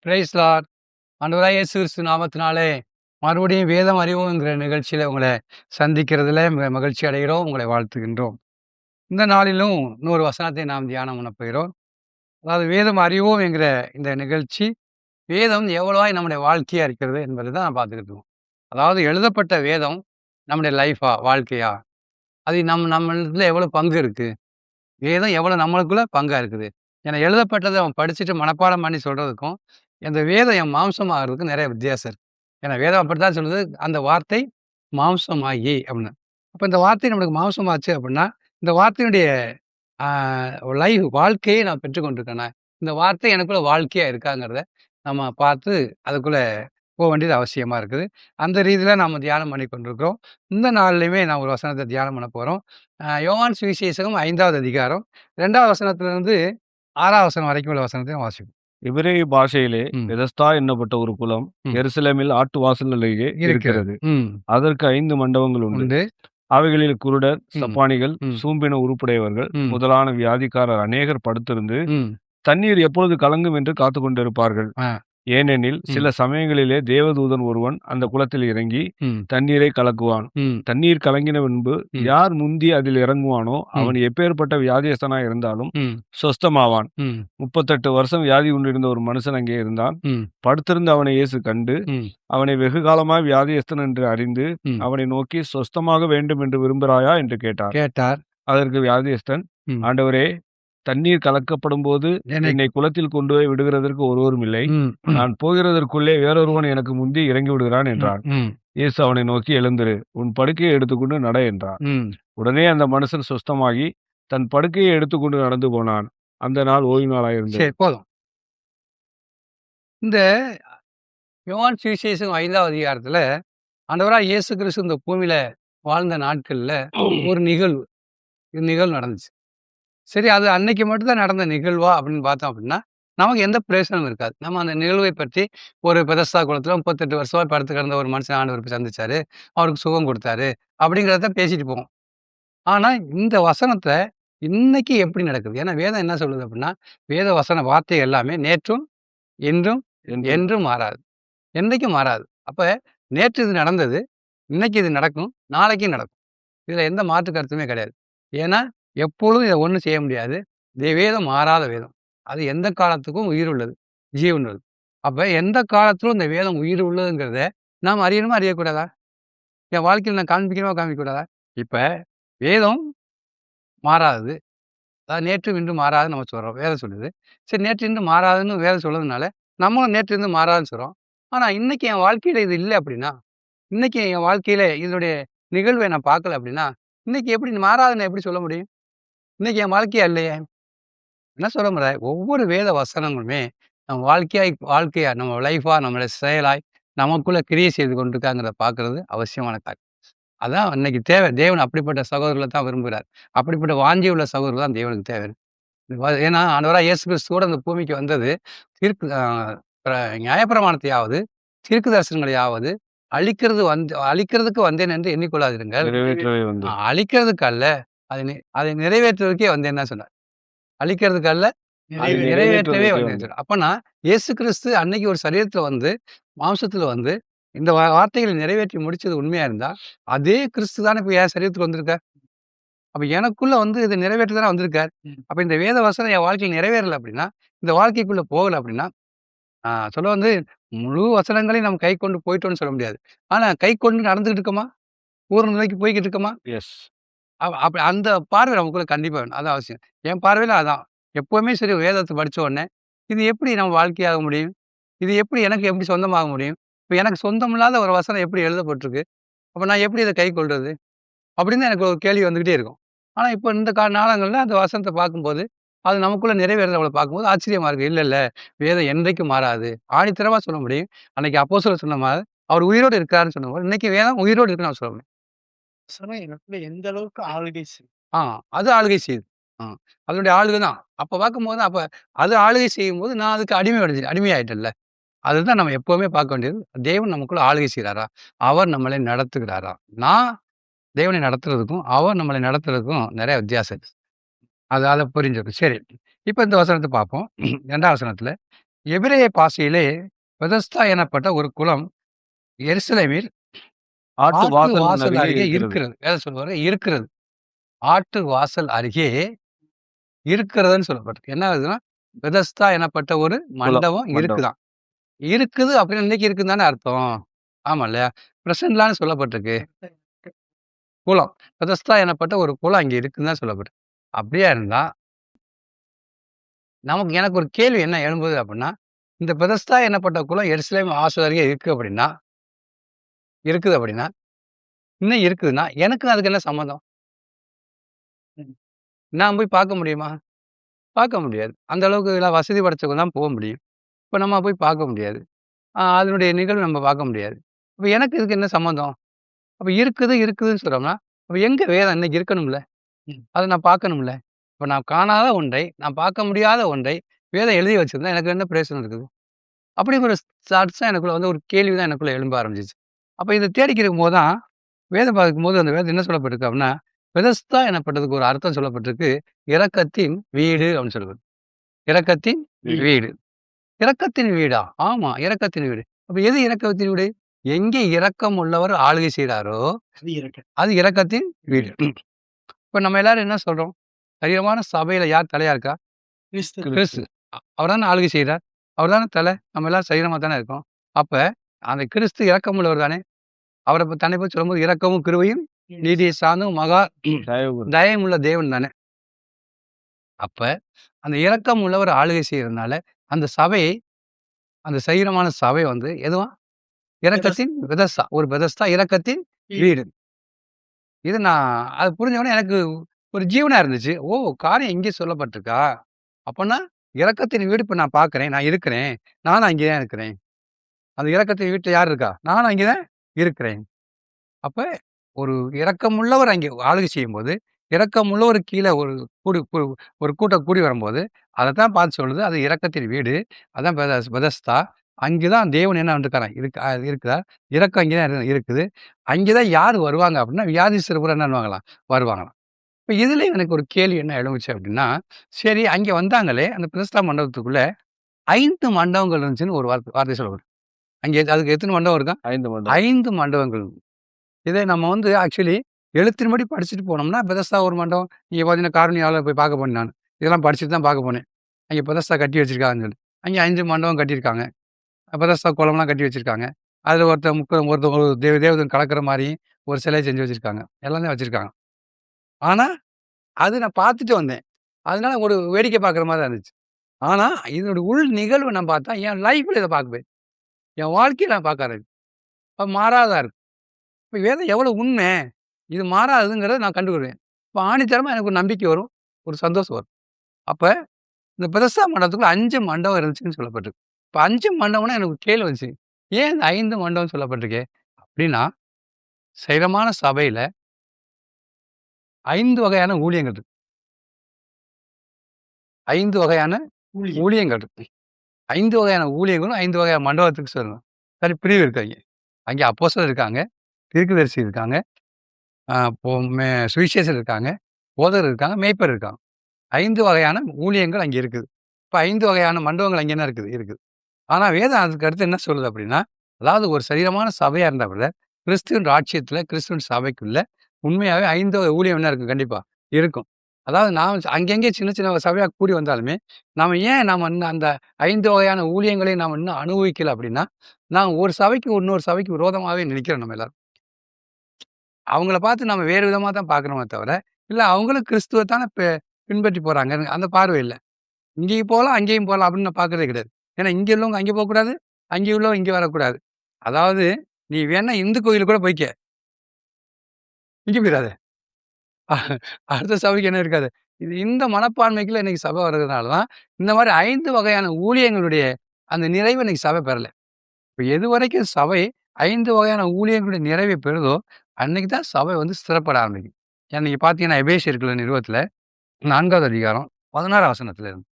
Price Lord. ஆண்டவராகிய இயேசு கிறிஸ்து நாமத்தினாலே மறுபடியும் வேதம் அறிவோங்கிற நிகழ்ச்சியில உங்களை சந்திக்கிறதுல மகிழ்ச்சி அடைகிறோம். உங்களை வாழ்த்துகின்றோம். இந்த நாளிலும் இன்னொரு வசனத்தை நாம் தியானம் பண்ண போகிறோம். அதாவது வேதம் அறிவோம் என்கிற இந்த நிகழ்ச்சி, வேதம் எவ்வளவாய் நம்முடைய வாழ்க்கையா இருக்கிறது என்பதை தான் நான் பார்த்துக்கிட்டு இருக்கோம். அதாவது எழுதப்பட்ட வேதம் நம்முடைய லைஃபா, வாழ்க்கையா? அது நம்மளதுல எவ்வளவு பங்கு இருக்கு? வேதம் எவ்வளவு நம்மளுக்குள்ள பங்கா இருக்குது? ஏன்னா எழுதப்பட்டதை அவன் படிச்சுட்டு மனப்பாடம் பண்ணி சொல்றதுக்கும், இந்த வேதம் என் மாம்சம் ஆகுறதுக்கும் நிறைய வித்தியாசம் இருக்கு. ஏன்னா வேதம் அப்படித்தான் சொல்லுது, அந்த வார்த்தை மாம்சமாகி அப்படின்னு. அப்ப இந்த வார்த்தை நம்மளுக்கு மாம்சமாச்சு அப்படின்னா, இந்த வார்த்தையினுடைய ஆ வாழ்க்கையை நான் பெற்றுக்கொண்டிருக்கேனா? இந்த வார்த்தை எனக்குள்ள வாழ்க்கையா இருக்காங்கிறத நம்ம பார்த்து அதுக்குள்ள வேண்டியது அவசியமா இருக்குது. அந்த ரீதியில நாம தியானம் பண்ணி கொண்டிருக்கிறோம். இந்த நாள்லயுமே நான் ஒரு வசனத்த தியானம் பண்ண போறோம். யோவான் சுவிசேஷகம் 5வது அதிகாரம் 2வது வசனத்திலிருந்து 6வது வசனம் வரைக்கும் உள்ள வசனத்தையும் வாசிப்போம். எபிரேய பாஷையிலே ம். பெதஸ்தா என்னப்பட்ட ஒரு குளம் ம். எருசலேமில் ஆட்டு வாசல்களிலே இருக்கிறது. ம். அதற்கு 5 மண்டபங்கள் உண்டு. உண்டு. அவைகளில் குருடர், ம். சப்பாணிகள், ம். சூம்பின உருப்புடையவர்கள் ம். முதலான வியாதிக்காரர் அநேகர் படுத்திருந்து ம். தண்ணீர் எப்பொழுது கலங்கும் என்று காத்துக் கொண்டிருப்பார்கள். ஆ. ஏனெனில் சில சமயங்களிலே தேவதூதன் ஒருவன் அந்த குளத்தில் இறங்கி ம். தண்ணீரை கலக்குவான். ம். தண்ணீர் கலங்கின பின்பு ம். யார் முந்தி அதில் இறங்குவானோ ம். அவன் எப்பேற்பட்ட வியாதியஸ்தனாய் இருந்தாலும் ம். சொஸ்தமாவான். ம். 38 வருஷம் வியாதி கொண்டிருந்த ஒரு மனுஷன் அங்கே இருந்தான். ம். படுத்திருந்த அவனை இயேசு கண்டு ம். அவனை வெகு காலமாய் வியாதியஸ்தன் என்று அறிந்து ம். அவனை நோக்கி, சொஸ்தமாக வேண்டும் என்று விரும்புகிறாயா என்று கேட்டார். கேட்டார். அதற்கு வியாதியஸ்தன், ம். ஆண்டவரே, தண்ணீர் கலக்கப்படும் போது என்னை குளத்தில் கொண்டு போய் விடுகிறதற்கு ஒருவரும் இல்லை. ம். நான் போகிறதற்குள்ளே வேறொருவன் எனக்கு முந்தி இறங்கி விடுகிறான் என்றான். ம். இயேசு அவனை நோக்கி, எழுந்திரு, உன் படுக்கையை எடுத்துக்கொண்டு நட என்றார். ம். உடனே அந்த மனுஷன் சொஸ்தமாகி தன் படுக்கையை எடுத்துக்கொண்டு நடந்து போனான். அந்த நாள் ஓய்வு நாளாயிருந்தது. சரி, போதும். இந்த யோவான் சுவிசேஷம் 5வது அதிகாரத்துல ஆண்டவராகிய இயேசு கிறிஸ்து இந்த பூமியில வாழ்ந்த நாட்கள்ல ஒரு நிகழ்வு நடந்துச்சு. சரி, அது அன்னைக்கு மட்டும் தான் நடந்த நிகழ்வா அப்படின்னு பார்த்தோம் அப்படின்னா, நமக்கு எந்த பிரயோசனமும் இருக்காது. நம்ம அந்த நிகழ்வை பற்றி ஒரு பெதஸ்தா குளத்துல 38 வருஷமா படுத்து கிடந்த ஒரு மனுஷன் ஆண்டவர் போய் சந்திச்சாரு. அவருக்கு சுகம் கொடுத்தாரு. அப்படிங்கிறத பேசிட்டு போவோம். ஆனா இந்த வசனத்த இன்னைக்கு எப்படி நடக்குது? ஏன்னா வேதம் என்ன சொல்லுது அப்படின்னா, வேத வசன வார்த்தை எல்லாமே நேற்றும், இன்றும், என்று என்றும் மாறாது. என்னைக்கும் மாறாது. அப்ப நேற்று இது நடந்தது. இன்னைக்கு இது நடக்கும். நாளைக்கும் நடக்கும். இதுல எந்த மாற்று கருத்துமே கிடையாது. ஏன்னா, எப்பொழுதும் இத ஒண்ணும் செய்ய முடியாது. வேதம் மாறாத வேதம். அது எந்த காலத்துக்கும் உயிர் உள்ளது, ஜீவன் உள்ளது. அப்ப எந்த காலத்திலும் இந்த வேதம் உயிர் உள்ளதுங்கிறத நாம் அறியணுமா, அறியக்கூடாதா? என் வாழ்க்கையில நான் காண்பிக்கணுமா, காண்பிக்கக்கூடாதா? இப்ப வேதம் மாறாதது. அதாவது நேற்றும் இன்றும் மாறாதுன்னு நம்ம சொல்றோம். வேதம் சொல்லுது. சரி, நேற்று இன்றும் மாறாதுன்னு வேதம் சொல்றதுனால, நம்மளும் நேற்று இன்றும் மாறாதுன்னு சொல்றோம். ஆனா, இன்னைக்கு என் வாழ்க்கையில இது இல்ல அப்படின்னா, இன்னைக்கு என் வாழ்க்கையில இதனுடைய நிகழ்வை நான் பார்க்கல அப்படின்னா, இன்னைக்கு எப்படி மாறாதுன்னு எப்படி சொல்ல முடியும்? இன்னைக்கு என் வாழ்க்கையா இல்லையே! என்ன சொல்ல முடியாது. ஒவ்வொரு வேத வசனங்களுமே நம்ம வாழ்க்கையா நம்ம லைஃபா, நம்முடைய செயலாய் நமக்குள்ள கிரியை செய்து கொண்டிருக்காங்கிறத பார்க்கிறது அவசியமான காரியம். அதான் இன்னைக்கு தேவை. தேவன் அப்படிப்பட்ட சகோதரர்கள தான் விரும்புகிறார். அப்படிப்பட்ட வாஞ்சை உள்ள சகோதரர் தான் தேவனுக்கு தேவை. ஏன்னா ஆண்டவராகிய இயேசு கிறிஸ்து கூட இந்த பூமிக்கு வந்தது தீர்க்கு அ பிர நியாயப்பிரமாணத்தையாவது, தீர்க்க தரிசனங்களையாவது அழிக்கிறதுக்கு வந்தேன் என்று எண்ணிக்கொள்ளாதிருங்கள். நிறைவேற்றவே வந்து அழிக்கிறதுக்கு அல்ல, அதை நிறைவேற்றுவதற்கே வந்தேன்னு தான் சொன்னார். அழிக்கிறதுக்கு அல்ல, அதை நிறைவேற்றவே வந்தேன்னு சொன்னார். அப்பன்னா இயேசு கிறிஸ்து அன்னைக்கு ஒரு சரீரத்துல வந்து, மாம்சத்துல வந்து, இந்த வார்த்தைகளை நிறைவேற்றி முடிச்சது உண்மையா இருந்தா, அதே கிறிஸ்து தானே இப்ப என் சரீரத்துக்கு வந்திருக்கார். அப்ப எனக்குள்ள வந்து இத நிறைவேற்ற தானே வந்திருக்கார். அப்ப இந்த வேத வசனம் என் வாழ்க்கையில நிறைவேறல அப்படின்னா, இந்த வாழ்க்கைக்குள்ள போகல அப்படின்னா, சொல்ல வந்து முழு வசனங்களையும் நம்ம கைக்கொண்டு போயிட்டோம்னு சொல்ல முடியாது. ஆனா கைக்கொண்டு நடந்துகிட்டு இருக்கோமா? பூரண நிலைக்கு போய்க்கிட்டு இருக்கோமா? எஸ். அப்ப அந்த பார்வை நமக்குள்ள கண்டிப்பா வேணும். அதான் அவசியம். என் பார்வையில அதான். எப்பவுமே சரி, வேதத்த படிச்ச உடனே, இது எப்படி நம்ம வாழ்க்கையாக முடியும்? இது எப்படி எப்படி சொந்தமாக முடியும்? இப்ப எனக்கு சொந்தமில்லாத ஒரு வசனம் எப்படி எழுதப்பட்டிருக்கு? அப்ப நான் எப்படி இத கைக்கொள்றது? அப்படின்னு எனக்கு ஒரு கேள்வி வந்துகிட்டே இருக்கும். ஆனா, இப்ப இந்த நாளங்கள்ல அந்த வசனத்த பார்க்கும்போது, அது நமக்குள்ள நிறைவேறுறத பார்க்கும்போது ஆச்சரியமா இருக்கு. இல்ல, இல்ல, வேதம் என்றைக்கும் மாறாது. ஆணித்தரமா சொல்ல முடியும். அன்னைக்கு அப்போஸ்தலர் சொன்ன மாரி, அவர் உயிரோடு இருக்கிறாருன்னு சொன்ன மாரி, இன்னைக்கு வேதம் உயிரோடு இருக்குன்னு நான் சொல்ல முடியும். எனக்குள்ள எந்த அளவுக்கு ஆளுகை ஆ அது ஆளுகை செய்யுது. ஆ அதனுடைய ஆளுகை தான். அப்ப பார்க்கும்போது, அது ஆளுகை செய்யும்போது நான் அதுக்கு அடிமையாயிட்டேன்ல. அதுதான் நம்ம எப்பவுமே பார்க்க வேண்டியது. தேவன் நமக்குள்ள ஆளுகை செய்றாரா? அவர் நம்மளை நடத்துகிறாரா? நான் தேவனை நடத்துறதுக்கும், அவர் நம்மளை நடத்துறதுக்கும் நெறைய வித்தியாசம் இருக்கு. அத புரிஞ்சுக்கணும். சரி. இப்ப இந்த வசனத்த பார்ப்போம். 2வது வசனத்துல, எபிரேய பாஷையிலே பெதஸ்தா எனப்பட்ட ஒரு குளம் எருசலேமில் ஆட்டு ஆட்டு வாசல் வாசல் அருகே அருகே இருக்கிறது. இருக்கிறது. வேதம் சொல்லுவாரு இருக்கிறது. ஆட்டு வாசல் அருகே இருக்கிறதுன்னு சொல்லப்பட்டிருக்கு. என்ன ஆகுதுன்னா, பெதஸ்தா எனப்பட்ட ஒரு குளம், மண்டபம் மண்டபம். இருக்குதாம். இருக்குது அப்படின்னு இன்னைக்கு இருக்குன்னு தானே அர்த்தம். ஆமா இல்லையா? பிரசன்ட்லான்னு சொல்லப்பட்டிருக்கு. குளம். பெதஸ்தா எனப்பட்ட ஒரு குளம் அங்கே இருக்குன்னு தான் சொல்லப்பட்டிருக்கு. அப்படியா இருந்தா, எனக்கு ஒரு கேள்வி என்ன எழும்புது அப்படின்னா, இந்த பெதஸ்தா எனப்பட்ட குளம் எருசலேம் வாசல் அருகே இருக்குது அப்படின்னா, இன்னும் இருக்குதுன்னா, எனக்கும் அதுக்கு என்ன சம்மந்தம்? ம். நான் போய் பார்க்க முடியுமா? பார்க்க முடியாது. அந்த அளவுக்கு எல்லாம் வசதி படைச்சவங்க தான் போ முடியும். இப்ப நம்ம போய் பார்க்க முடியாது. அதனுடைய நிகழ்வு நம்ம பார்க்க முடியாது. அப்ப எனக்கு இதுக்கு என்ன சம்மந்தம்? அப்ப இருக்குதுன்னு சொல்றோம்னா, அப்ப எங்க வேதம் இன்னைக்கு இருக்கணும்ல? ம். அத நான் பார்க்கணும்ல? இப்ப நான் காணாத ஒன்றை, நான் பார்க்க முடியாத ஒன்றை வேதம் எழுதி வச்சிருந்தா எனக்கு என்ன பிரயோசனம் இருக்குது? அப்படிங்கிற ஒரு தாட்ஸ் தான் எனக்குள்ள வந்து ஒரு கேள்வி தான் எனக்குள்ள எழும்ப ஆரம்பிச்சுச்சு. அப்ப இத தேடிக்கிட்டு இருக்கும்போது தான், வேதம் பார்க்கும்போது அந்த வேதம் என்ன சொல்லப்பட்டிருக்கு அப்படின்னா, பெதஸ்தா எனப்பட்டதுக்கு ஒரு அர்த்தம் சொல்லப்பட்டிருக்கு. இரக்கத்தின் வீடு அப்படின்னு சொல்லப்பட்டிருக்கு. இரக்கத்தின் வீடு. வீடு. இரக்கத்தின் வீடா? ஆமா, இரக்கத்தின் வீடு. அப்ப எது இரக்கத்தின் வீடு? எங்கே இரக்கம் உள்ளவர் ஆளுகை செய்றாரோ, அது இருக்கு. அது இரக்கத்தின் வீடு. இப்ப நம்ம எல்லாரும் என்ன சொல்றோம்? சரீரமான சபையில யார் தலையா இருக்கா? கிறிஸ்து. கிறிஸ்து. அவர் தானே ஆளுகை செய்றார். அவர் தானே தலை. நம்ம எல்லாரும் சரீரமா தானே இருக்கோம். அப்ப அந்த கிறிஸ்து இரக்கமுள்ளவர் தானே. அவர தன்னை பத்தி சொல்லும்போது இரக்கமும், கிருபையும், நீதியை சார்ந்தும் மகா தயவு. தயவுமுள்ள தேவன் தானே. அப்ப அந்த இரக்கம் உள்ளவர் ஆளுகை செய்றதுனால, அந்த சபை அந்த சரீரமான சபை வந்து எதுவா? இரக்கத்தின் பெதஸ்தா. ஒரு பெதஸ்தா இரக்கத்தின் வீடு. இது நான் அது புரிஞ்ச உடனே எனக்கு ஒரு ஜீவனா இருந்துச்சு. ஓ! காரியம் இங்கே சொல்லப்பட்டிருக்கா? அப்பன்னா இரக்கத்தின் வீடு இப்ப நான் பார்க்கிறேன். நான் இருக்கிறேன். நானும் அங்கே தான் இருக்கிறேன். அந்த இரக்கத்தின் வீட்ல யார் இருக்கா? நானும் அங்கே தான் இருக்கிறேன். அப்ப ஒரு இரக்கமுள்ளவர் அங்கே ஆளுகை செய்யும்போது, இரக்கமுள்ளவர் கீழ ஒரு கூட்டம் கூடி வரும்போது, அதத்தான் பார்த்து சொல்லுது. அது இரக்கத்தின் வீடு. அதான் பெதஸ்தா. அங்கே தான் தேவன் என்ன பண்ணிருக்காராம் இருக்கிறார். இரக்கம் அங்கே தான் இருக்குது. அங்கே தான் யார் வருவாங்க அப்படின்னா, வியாதிஸ்தர் பூரா என்ன பண்ணுவாங்களாம்? வருவாங்களாம். இப்ப இதுல எனக்கு ஒரு கேள்வி என்ன எழுந்துச்சு அப்படின்னா, சரி அங்கே வந்தாங்களே, அந்த பெதஸ்தா மண்டபத்துக்குள்ள 5 மண்டபங்கள் இருந்துச்சுன்னு ஒரு வார்த்தை சொல்லப்படுது. அங்கே அதுக்கு எத்தன மண்டபம் இருக்கா? 5 மண்டபம். 5 மண்டபங்கள். இதை நம்ம வந்து ஆக்சுவலி எழுத்தின்படி படிச்சுட்டு போனோம்னா, பெதஸ்தா ஒரு மண்டபம். நீங்க பார்த்தீங்கன்னா, கார்னியால போய் பார்க்க போனேன் நானு. இதெல்லாம் படிச்சுட்டு தான் பார்க்க போனேன். அங்கே பெதஸ்தா கட்டி வச்சிருக்காங்கன்னு சொல்லி. அங்கே 5 மண்டபம் கட்டியிருக்காங்க. பெதஸ்தா குளம்லாம் கட்டி வச்சிருக்காங்க. அதில ஒருத்தன் ஒரு தேவதூதன் கலக்கிற மாரி ஒரு சிலை செஞ்சு வச்சிருக்காங்க. எல்லாமே வச்சிருக்காங்க. ஆனா, அது நான் பார்த்துட்டு வந்தேன். அதனால ஒரு வேடிக்கை பார்க்குற மாரி தான் இருந்துச்சு. ஆனா, இதனுடைய உள் நிகழ்வு நான் பார்த்தா, என் லைஃப்ல இத பார்க்குவேன். என் வாழ்க்கையில நான் பார்க்க ஆரம்பிச்சேன். அப்ப மாறாததா இருக்கு. இப்ப வேதம் எவ்வளவு உண்மை? இது மாறாதுங்கிறத நான் கண்டுக்கிடுவேன். இப்ப ஆணித்தரமா எனக்கு ஒரு நம்பிக்கை வரும். ஒரு சந்தோஷம் வரும். அப்ப இந்த பெதஸ்தா மண்டபத்துக்குள்ள 5 மண்டபம் இருந்துச்சுன்னு சொல்லப்பட்டிருக்கு. இப்ப 5 மண்டபம்னா எனக்கு ஒரு கேள்வி வந்துச்சு. ஏன் இந்த 5 மண்டபம் சொல்லப்பட்டிருக்கே? அப்படின்னா, சைரமான சபையில 5 வகையான ஊழியங்கள் இருக்கு. 5 வகையான ஊழியம். ஊழியங்கள் இருக்கு. 5 வகையான ஊழியங்களும் 5 வகையான மண்டபத்துக்கு சொல்லணும். சரி பிரிவு இருக்கு அங்கே. அங்கே அப்போஸ்தலர் இருக்காங்க, தீர்க்கதரிசி இருக்காங்க, அ பொ மே சுவிசேஷர் இருக்காங்க, போதகர் இருக்காங்க, மேய்ப்பர் இருக்காங்க. 5 வகையான ஊழியங்கள் அங்கே இருக்குது. இப்ப 5 வகையான மண்டபங்கள் அங்கே என்ன இருக்குது? இருக்குது. ஆனா வேதம் அதுக்கு அடுத்து என்ன சொல்லுது அப்படின்னா, அதாவது ஒரு சரீரமான சபையா இருந்தா கூட, கிறிஸ்துவின் ராஜ்யத்தில, கிறிஸ்துவின் சபைக்குள்ள உண்மையாவே 5 வகை ஊழியம் என்ன இருக்கும்? கண்டிப்பா இருக்கும். அதாவது நான் அங்கங்கே சின்ன சின்ன சபையா கூடி வந்தாலுமே, நாம இன்னும் அந்த 5 வகையான ஊழியங்களை நாம இன்னும் அனுபவிக்கல அப்படின்னா, நான் ஒரு சபைக்கு இன்னொரு சபைக்கு விரோதமாவே நினைக்கிறோம் நம்ம எல்லாரும். அவங்கள பார்த்து நம்ம வேறு விதமா தான் பார்க்கணுமே தவிர, இல்ல அவங்களும் கிறிஸ்துவ தானே பின்பற்றி போறாங்க. அந்த பார்வை இல்ல. இங்கேயும் போலாம், அங்கேயும் போலாம் அப்படின்னு நான் பார்க்கிறதே கிடையாது. ஏன்னா இங்க உள்ளவங்க அங்கே போக்கூடாது, அங்கே உள்ளவங்க இங்க வரக்கூடாது. அதாவது நீ வேணா இந்து கோயிலுக்கு கூட போய்க்க. இங்க போயிறாத. அடுத்த சபைக்கு என்ன இருக்காது. இது இந்த மனப்பான்மைக்குள்ள இன்னைக்கு சபை வர்றதுனால தான், இந்த மாரி 5 வகையான ஊழியங்களுடைய அந்த நிறைவ இன்னைக்கு சபை பெறல. இப்ப எதுவரைக்கும் சபை 5 வகையான ஊழியங்களுடைய நிறைவை பெறுதோ, அன்னைக்கு தான் சபை வந்து ஸ்திரப்பட ஆரம்பிக்கும். ஏன்னா நீங்க பார்த்தீங்கன்னா, எபேசியர்குள்ள நிறுவத்தில 4வது அதிகாரம் 16 வசனத்தில இருந்து.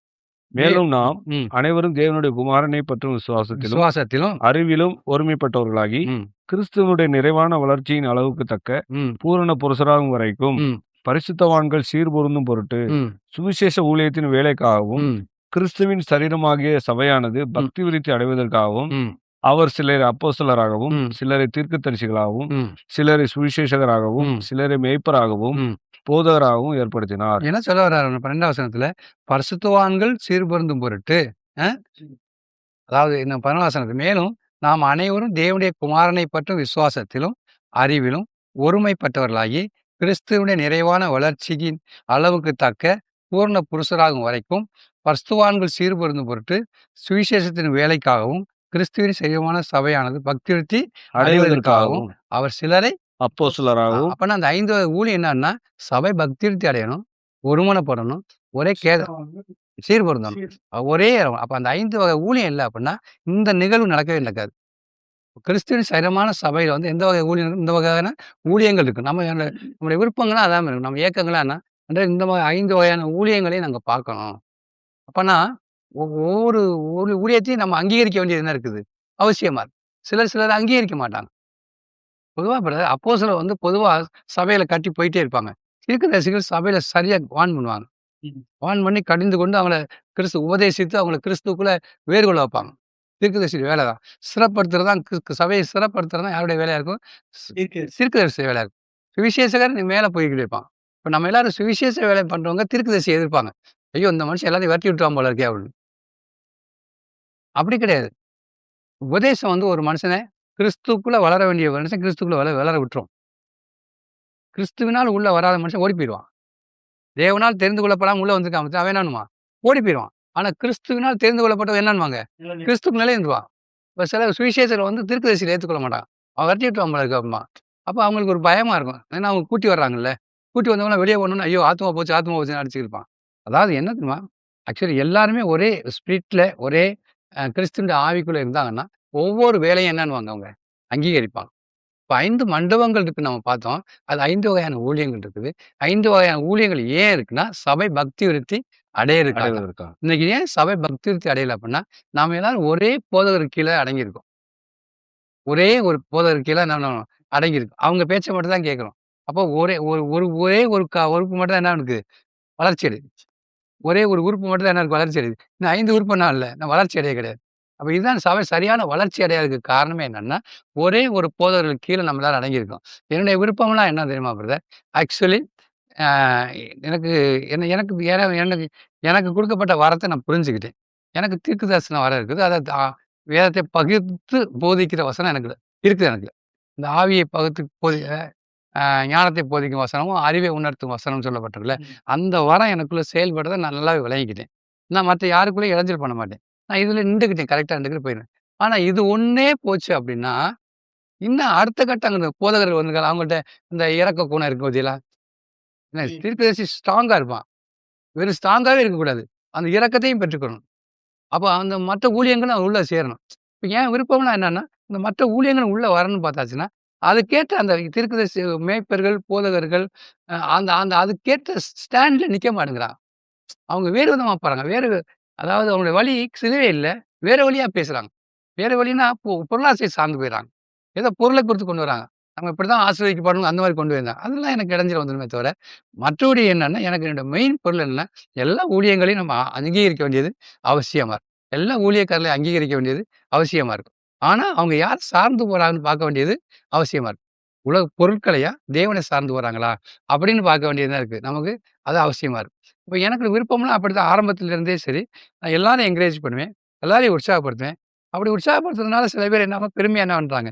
மேலும் நாம் ம். அனைவரும் தேவனுடைய குமாரனை பற்றும் விசுவாசத்திலும் விசுவாசத்திலும் அறிவிலும் ஒருமைப்பட்டவர்களாகி ம், கிறிஸ்துவனுடைய நிறைவான வளர்ச்சியின் அளவுக்கு தக்க ம், பூரண புருஷராகும் வரைக்கும் ம், பரிசுத்தவான்கள் சீர்பொருந்தும் பொருட்டு ம், சுவிசேஷ ஊழியத்தின் வேலைக்காகவும் ம். கிறிஸ்துவின் சரீரமாகிய சபையானது ம். பக்தி விருத்தி அடைவதற்காகவும், ம். அவர் சிலரை அப்போஸ்தலராகவும், ம். சிலரை தீர்க்கதரிசிகளாகவும், ம். சிலரை சுவிசேஷகராகவும், ம். சிலரை மேய்ப்பராகவும், ம். போதகராகவும் ஏற்படுத்தினார். என்ன சொல்ல வர்றாரு 12ஆம் வசனத்துல? பரிசுத்தவான்கள் சீர்பொருந்தும் பொருட்டு, அ அதாவது இந்த 11ஆம் வசனத்துல, மேலும் நாம் அனைவரும் தேவனுடைய குமாரனைப் பற்றும் விசுவாசத்திலும், அறிவிலும் ஒருமைப்பட்டவர்களாகி, கிறிஸ்துவுடைய நிறைவான வளர்ச்சியின் அளவுக்கு தக்க பூரண புருஷராகும் வரைக்கும், பரிசுத்தவான்கள் சீர்பொருந்தும் பொருட்டு, சுவிசேஷத்தின் வேலைக்காகவும், கிறிஸ்துவின் சரீரமான சபையானது பக்திவிருத்தி அடைவதற்காகவும், அடைவதற்காகவும் அவர் சிலரை அப்போஸ்தலராகவும், அப்பன்னா அந்த 5 வகை ஊழியம் என்னன்னா, சபை பக்திவிருத்தி அடையணும், ஒருமனப்படணும், ஒரே சீர்பொருந்தணும். ஒரே அப்ப அந்த 5 வகை ஊழியம் இல்ல அப்படின்னா, இந்த நிகழ்வு நடக்கவே நடக்காது. கிறிஸ்துவின் சரீரமான சபையில வந்து எந்த வகை ஊழியம் இருக்கும்? இந்த வகையான ஊழியங்கள் இருக்கு. நம்முடைய விருப்பங்கள்லாம் அதான் இருக்கும். நம்ம ஏக்கங்கள்லாம் என்ன? இந்த 5 வகையான ஊழியங்களையும் நாங்க பார்க்கணும். அப்பன்னா ஒவ்வொரு ஊழியத்தையும் நம்ம அங்கீகரிக்க வேண்டியது என்ன இருக்குது? அவசியமா இருக்கு. சிலர் அங்கீகரிக்க மாட்டாங்க. பொதுவா பிரதர் அப்போஸ்தலர் வந்து பொதுவா சபையில கட்டி போயிட்டே இருப்பாங்க. தீர்க்கதரிசிகள் சபையில சரியா வார்ன் பண்ணுவாங்க. ம். வார்ன் பண்ணி கடிந்து கொண்டு அவங்கள உபதேசித்து அவங்கள கிறிஸ்துவுக்குள்ள வேர்கொள்ள வைப்பாங்க. தீர்க்கதரிசி வேலை தான். சிறப்படுத்துறது தான் சபையை சிறப்படுத்துறது தான் யாருடைய வேலையா இருக்கும்? தீர்க்கதரிசி. தீர்க்கதரிசி வேலையா இருக்கும். சுவிசேஷகர் மேல போய்க்கிட்டு இருப்பான். இப்ப நம்ம எல்லாரும் சுவிசேஷ வேலை பண்றவங்க தீர்க்கதரிசியை எதிர்ப்பாங்க. ஐயோ! இந்த மனுஷன் எல்லாத்தையும் விரட்டி விட்டுருவான் போல இருக்கே அப்படின்னு. அப்படி கிடையாது. உபதேசம் வந்து ஒரு மனுஷன கிறிஸ்துவுக்குள்ள வளர வேண்டிய மனுஷன் கிறிஸ்துவுக்குள்ள வளர விட்டுரும். கிறிஸ்துவினால் உள்ள வராத மனுஷன் ஓடி போயிருவான். தேவனால் தெரிந்து கொள்ளப்படாம உள்ள வந்திருக்கான் பாத்தியா, அவன் என்னன்னுவான்? ஓடி போயிருவான். ஆனா கிறிஸ்துவினால் தெரிந்து கொள்ளப்பட்டவன் என்னன்னுவாங்க? கிறிஸ்துவுக்கு நிலைநின்றுவான். இப்ப சில சுவிசேஷகர் வந்து தீர்க்கதரிசியை ஏத்துக்கொள்ள மாட்டான். அவன் விரட்டி விட்டுருவான் போல இருக்கு அப்படிம்பான். அப்ப அவங்களுக்கு ஒரு பயமா இருக்கும். ஏன்னா அவங்க கூட்டி வர்றாங்கல்ல. கூட்டி வந்தவங்கலாம் வெளியே போனோம்னா, ஐயோ! ஆத்துமா போச்சு, ஆத்துமா போச்சுன்னு அடிச்சுட்டு இருப்பான். அதாவது என்ன தெரியுமா? ஆக்சுவலி எல்லாருமே ஒரே ஸ்பிரிட்ல ஒரே கிறிஸ்துவின் ஆவிக்குள்ள இருந்தாங்கன்னா, ஒவ்வொரு வேலையும் என்னன்னுவாங்க அவங்க? அங்கீகரிப்பாங்க. இப்ப 5 மண்டபங்கள் இருக்குன்னு நம்ம பார்த்தோம். அது 5 வகையான ஊழியங்கள் இருக்குது. 5 வகையான ஊழியங்கள் ஏன் இருக்குன்னா, சபை பக்தி விருத்தி அடையறதுக்காக. அடைவதற்காக. இன்னைக்கு ஏன் சபை பக்தி விருத்தி அடையல அப்படின்னா, நாம எல்லாரும் ஒரே போதகருக்கு கீழ அடங்கியிருக்கோம். ஒரே ஒரு போதகருக்கு கீழ நம்ம அடங்கியிருக்கோம். அவங்க பேச்ச மட்டும் தான் கேட்கிறோம். அப்போ ஒரே ஒரு ஒரு ஒரே ஒரு உறுப்பு மட்டும் தான் என்ன இருக்குது? வளர்ச்சி அடையுது. ஒரே ஒரு உறுப்பு மட்டும் தான் என்ன இருக்கு? வளர்ச்சி அடையுது. இன்னும் 5 உறுப்புலாம் இல்ல. நான் வளர்ச்சி அடைய கிடையாது. அப்ப இதுதான் சபை சரியான வளர்ச்சி அடையாததுக்கு காரணமே என்னன்னா, ஒரே ஒரு போதகருக்கு கீழ நம்ம எல்லாரும் அடங்கியிருக்கோம். என்னுடைய விருப்பம்லாம் என்ன தெரியுமா பிரதர்? ஆக்சுவலி அ எனக்கு எனக்கு எனக்கு எனக்கு குடுக்கப்பட்ட வரத்த நான் புரிஞ்சுக்கிட்டேன். எனக்கு தீர்க்க தரிசன வரம் இருக்குது. அத வேதத்தை பகிர்ந்து போதிக்கிற வசனம் எனக்கு இருக்குது எனக்கு. இந்த ஆவியை பகுத்து ஞானத்தை போதிக்கும் வசனமும், அறிவை உணர்த்தும் வசனம்னு சொல்லப்பட்டிருக்குல்ல. ம். அந்த வரம் எனக்குள்ள செயல்படுறத நான் நல்லாவே விளங்கிக்கிட்டேன். நான் மத்த யாருக்குள்ளயும் இடைஞ்சல் பண்ண மாட்டேன். நான் இதுல நின்டுக்கிட்டேன். கரெக்ட்டா நின்டுகிட்டு போயிருவேன். ஆனா இது ஒண்ணே போச்சு அப்டின்னா, இன்னும் அடுத்த கட்டம் அந்த போதகர்கள் வந்து அவங்கள்ட்ட இந்த இரக்க குணம் இருக்கு பாத்தீங்களா? என்ன ம். தீர்க்கதரிசி ஸ்ட்ராங்கா இருப்பான். வெறும் ஸ்ட்ராங்காவே இருக்கக்கூடாது. அந்த இரக்கத்தையும் பெற்றுக்கணும். அப்ப அந்த மற்ற ஊழியங்களும் உள்ள சேரணும். இப்ப என் விருப்பம்லாம் என்னன்னா, இந்த மற்ற ஊழியங்கள் உள்ள வரணும்னு பார்த்தாச்சுன்னா, அதுக்கேற்ற அந்த தீர்க்கதரிசி மேய்ப்பர்கள், போதகர்கள் அந்த அந்த அதுக்கேற்ற ஸ்டாண்ட்ல நிக்க மாட்டேங்கிறாங்க. அவங்க வேறு விதமா போறாங்க. அதாவது அவங்களுடைய வழி சிலுவை இல்ல. வேற வழியா பேசுறாங்க. வேற வழின்னா பொருளாசை சார்ந்து போயிறாங்க. ஏதோ பொருள குறித்து கொண்டு வராங்க. நம்ம இப்படிதான் ஆசீர்வதிக்கப்படணும் அந்த மாரி கொண்டு வந்தாங்க. அதெல்லாம் எனக்கு இடைஞ்சல் வந்துருமே தவிர, மற்றபடி என்னன்னா, எனக்கு என்னோட மெயின் பொருள் என்னன்னா, எல்லா ஊழியங்களையும் நம்ம அங்கீகரிக்க வேண்டியது அவசியமா இருக்கு. எல்லா ஊழியக்காரர்களையும் அங்கீகரிக்க வேண்டியது அவசியமா இருக்கு. ஆனா, அவங்க யார் சார்ந்து போறாங்கன்னு பார்க்க வேண்டியது அவசியமா இருக்கு. உலக பொருட்களையா, தேவனை சார்ந்து போறாங்களா? அப்படின்னு பார்க்க வேண்டியது தான் இருக்கு. நமக்கு அது அவசியமா இருக்கு. இப்ப எனக்கு விருப்பம்லாம் அப்படித்தான் ஆரம்பத்துல இருந்தே சரி, நான் எல்லாரையும் என்கரேஜ் பண்ணுவேன். எல்லாரையும் உற்சாகப்படுத்துவேன். அப்படி உற்சாகப்படுத்துறதுனால சில பேர் என்ன பெருமையா என்ன பண்றாங்க?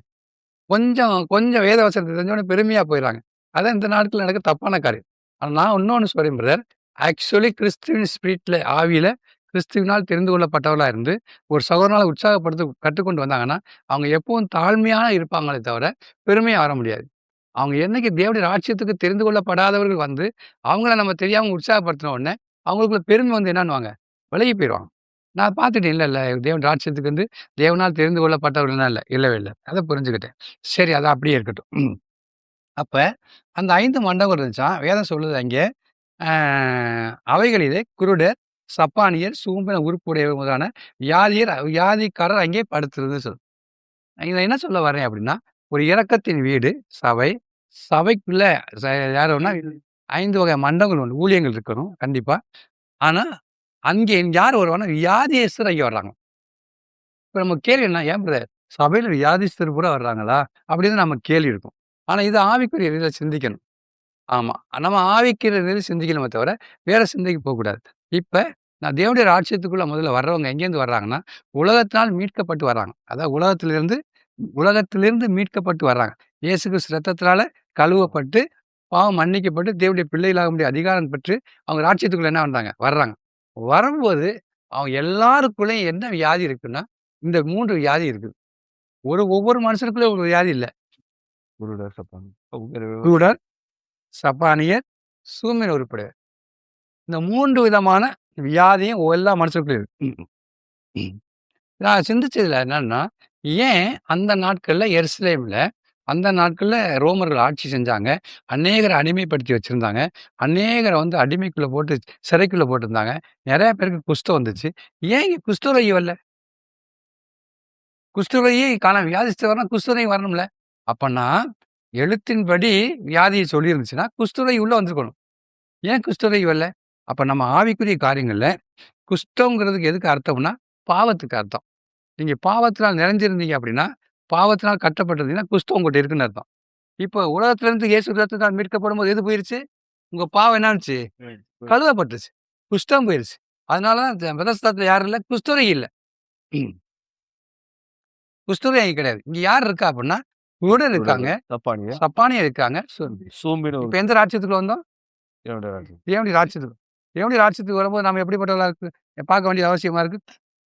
கொஞ்சம் கொஞ்சம் வேத வசனத்த தெரிஞ்சவொடனே பெருமையா போயிறாங்க. அதான் இந்த நாட்கள்ல நடக்க தப்பான காரியம். ஆனா நான் இன்னொன்னு சொல்றேன் பிரதர். ஆக்சுவலி கிறிஸ்துவின் ஸ்பிரிட்ல ஆவியில கிறிஸ்துவினால் தெரிந்து கொள்ளப்பட்டவர்களா இருந்து, ஒரு சகோதரனால உற்சாகப்படுத்த கற்றுக்கொண்டு வந்தாங்கன்னா, அவங்க எப்பவும் தாழ்மையா இருப்பாங்களே தவிர, பெருமையா வர முடியாது. அவங்க என்னைக்கு தேவனுடைய ராஜ்யத்துக்கு தெரிந்து கொள்ளப்படாதவர்கள் வந்து, அவங்கள நம்ம தெரியாம உற்சாகப்படுத்தின உடனே, அவங்களுக்குள்ள பெருமை வந்து என்னன்னுவாங்க? விலகி போயிருவாங்க. நான் பார்த்துட்டேன். இல்ல. தேவன் ராஜ்யத்துக்கு வந்து தேவனால் தெரிந்து கொள்ளப்பட்டவர்கள்லாம் இல்ல. இல்லவே இல்ல. அத புரிஞ்சுக்கிட்டேன். சரி அது அப்படியே இருக்கட்டும். அப்ப அந்த 5 மண்டபம் இருந்துச்சாம். வேதம் சொல்லுது அங்கே, அ அவைகளிலே குருடர், சப்பாணியர், சூம்பின உறுப்புடையவர் முதலான வியாதிக்காரர் அங்கே படுத்திருந்து சொல்லு. இத என்ன சொல்ல வரேன் அப்படின்னா, ஒரு இரக்கத்தின் வீடு சபை. சபைக்குள்ள ச யாருன்னா 5 வகை மண்டபங்கள் உண்டு. ஊழியங்கள் இருக்கணும் கண்டிப்பா. ஆனா, அங்கே யார் வருவாங்கன்னா, வியாதியஸ்தர் அங்கே வர்றாங்க. இப்ப நம்ம கேள்வி என்ன? ஏன் பிரதர் சபையில வியாதிஸ்தர் கூட வர்றாங்களா? அப்படின்னு நம்ம கேள்வி இருக்கும். ஆனா இது ஆவிக்குரிய ரீதியில சிந்திக்கணும். ஆமா. நம்ம ஆவிக்குரிய ரீதியில சிந்திக்கணுமே தவிர, வேற சிந்தைக்கு போக்கூடாது. இப்ப நான் தேவனுடைய ராஜ்யத்துக்குள்ள முதல்ல வர்றவங்க எங்கேருந்து வர்றாங்கன்னா, உலகத்தினால் மீட்கப்பட்டு வர்றாங்க. அதாவது உலகத்திலிருந்து மீட்கப்பட்டு வர்றாங்க. இயேசு கிறிஸ்து ரத்தத்தினால கழுவப்பட்டு, பாவம் மன்னிக்கப்பட்டு, தேவனுடைய பிள்ளைகளாக முடிய அதிகாரம் பெற்று, அவங்க ராஜ்யத்துக்குள்ள என்ன பண்றாங்க? வர்றாங்க. வரும்போது அவங்க எல்லாருக்குள்ளயும் என்ன வியாதி இருக்குன்னா, இந்த 3 வியாதி இருக்குது. ஒவ்வொரு மனுஷனுக்குள்ளயும் ஒரு வியாதி இல்ல. குருடர், சப்பானி. குருடர், சப்பானியர், சூம்பின உருப்படியர். இந்த 3 விதமான வியாதியும் எல்லா மனுஷருக்குள்ளயும் இருக்கு. நான் சிந்திச்சதுல என்னன்னா, ஏன் அந்த நாட்கள்ல எருசலேம்ல அந்த நாட்கள்ல ரோமர்கள் ஆட்சி செஞ்சாங்க. அநேகரை அடிமைப்படுத்தி வச்சிருந்தாங்க. அநேகரை அடிமைக்குள்ள போட்டு சிறைக்குள்ள போட்டிருந்தாங்க. நெறைய பேருக்கு குஷ்டம் வந்துச்சு. ஏன் இங்க குஷ்டரோகி வரல? குஷ்டரோகியே காணோம். வியாதிஸ்தர் வரணும், குஷ்டரோகி வரணும்ல. அப்பன்னா எழுத்தின்படி வியாதியை சொல்லியிருந்துச்சுன்னா, குஷ்டரோகி உள்ள வந்திருக்கணும். ஏன் குஷ்டரோகி வரல? அப்ப நம்ம ஆவிக்குரிய காரியங்கள்ல குஷ்டம்ங்கிறதுக்கு எதுக்கு அர்த்தம்னா, பாவத்துக்கு அர்த்தம். நீங்க பாவத்தினால் நிறைஞ்சிருந்தீங்க அப்படின்னா, பாவத்தினால் கட்டப்பட்டிருந்தீங்கன்னா, குஷ்டம் உங்கள்ட்ட இருக்குன்னு அர்த்தம். இப்ப உலகத்திலிருந்து இயேசு ரத்தத்தால் மீட்கப்படும்போது எது போயிருச்சு? உங்க பாவம் என்ன ஆனுச்சு? கழுவப்பட்டுருச்சு. குஷ்டம் போயிருச்சு. அதனால தான் பெதஸ்தாத்துல யாரும் இல்ல, குஷ்டரோகி இல்ல. குஷ்டரோகி கிடையாது. இங்க யார் இருக்கா அப்படின்னா, குருடர் இருக்காங்க, சப்பானியா? சப்பானியர் இருக்காங்க. சூம்பின இப்ப எந்த ராஜ்யத்துக்குள்ள வந்தோம்? தேவனுடைய ராஜ்யம். தேவனுடைய ராஜ்யத்துக்கு. தேவனுடைய ராஜ்யத்துக்கு வரும்போது நம்ம எப்படிப்பட்டவர்களா இருக்கு பார்க்க வேண்டிய அவசியமா இருக்கு?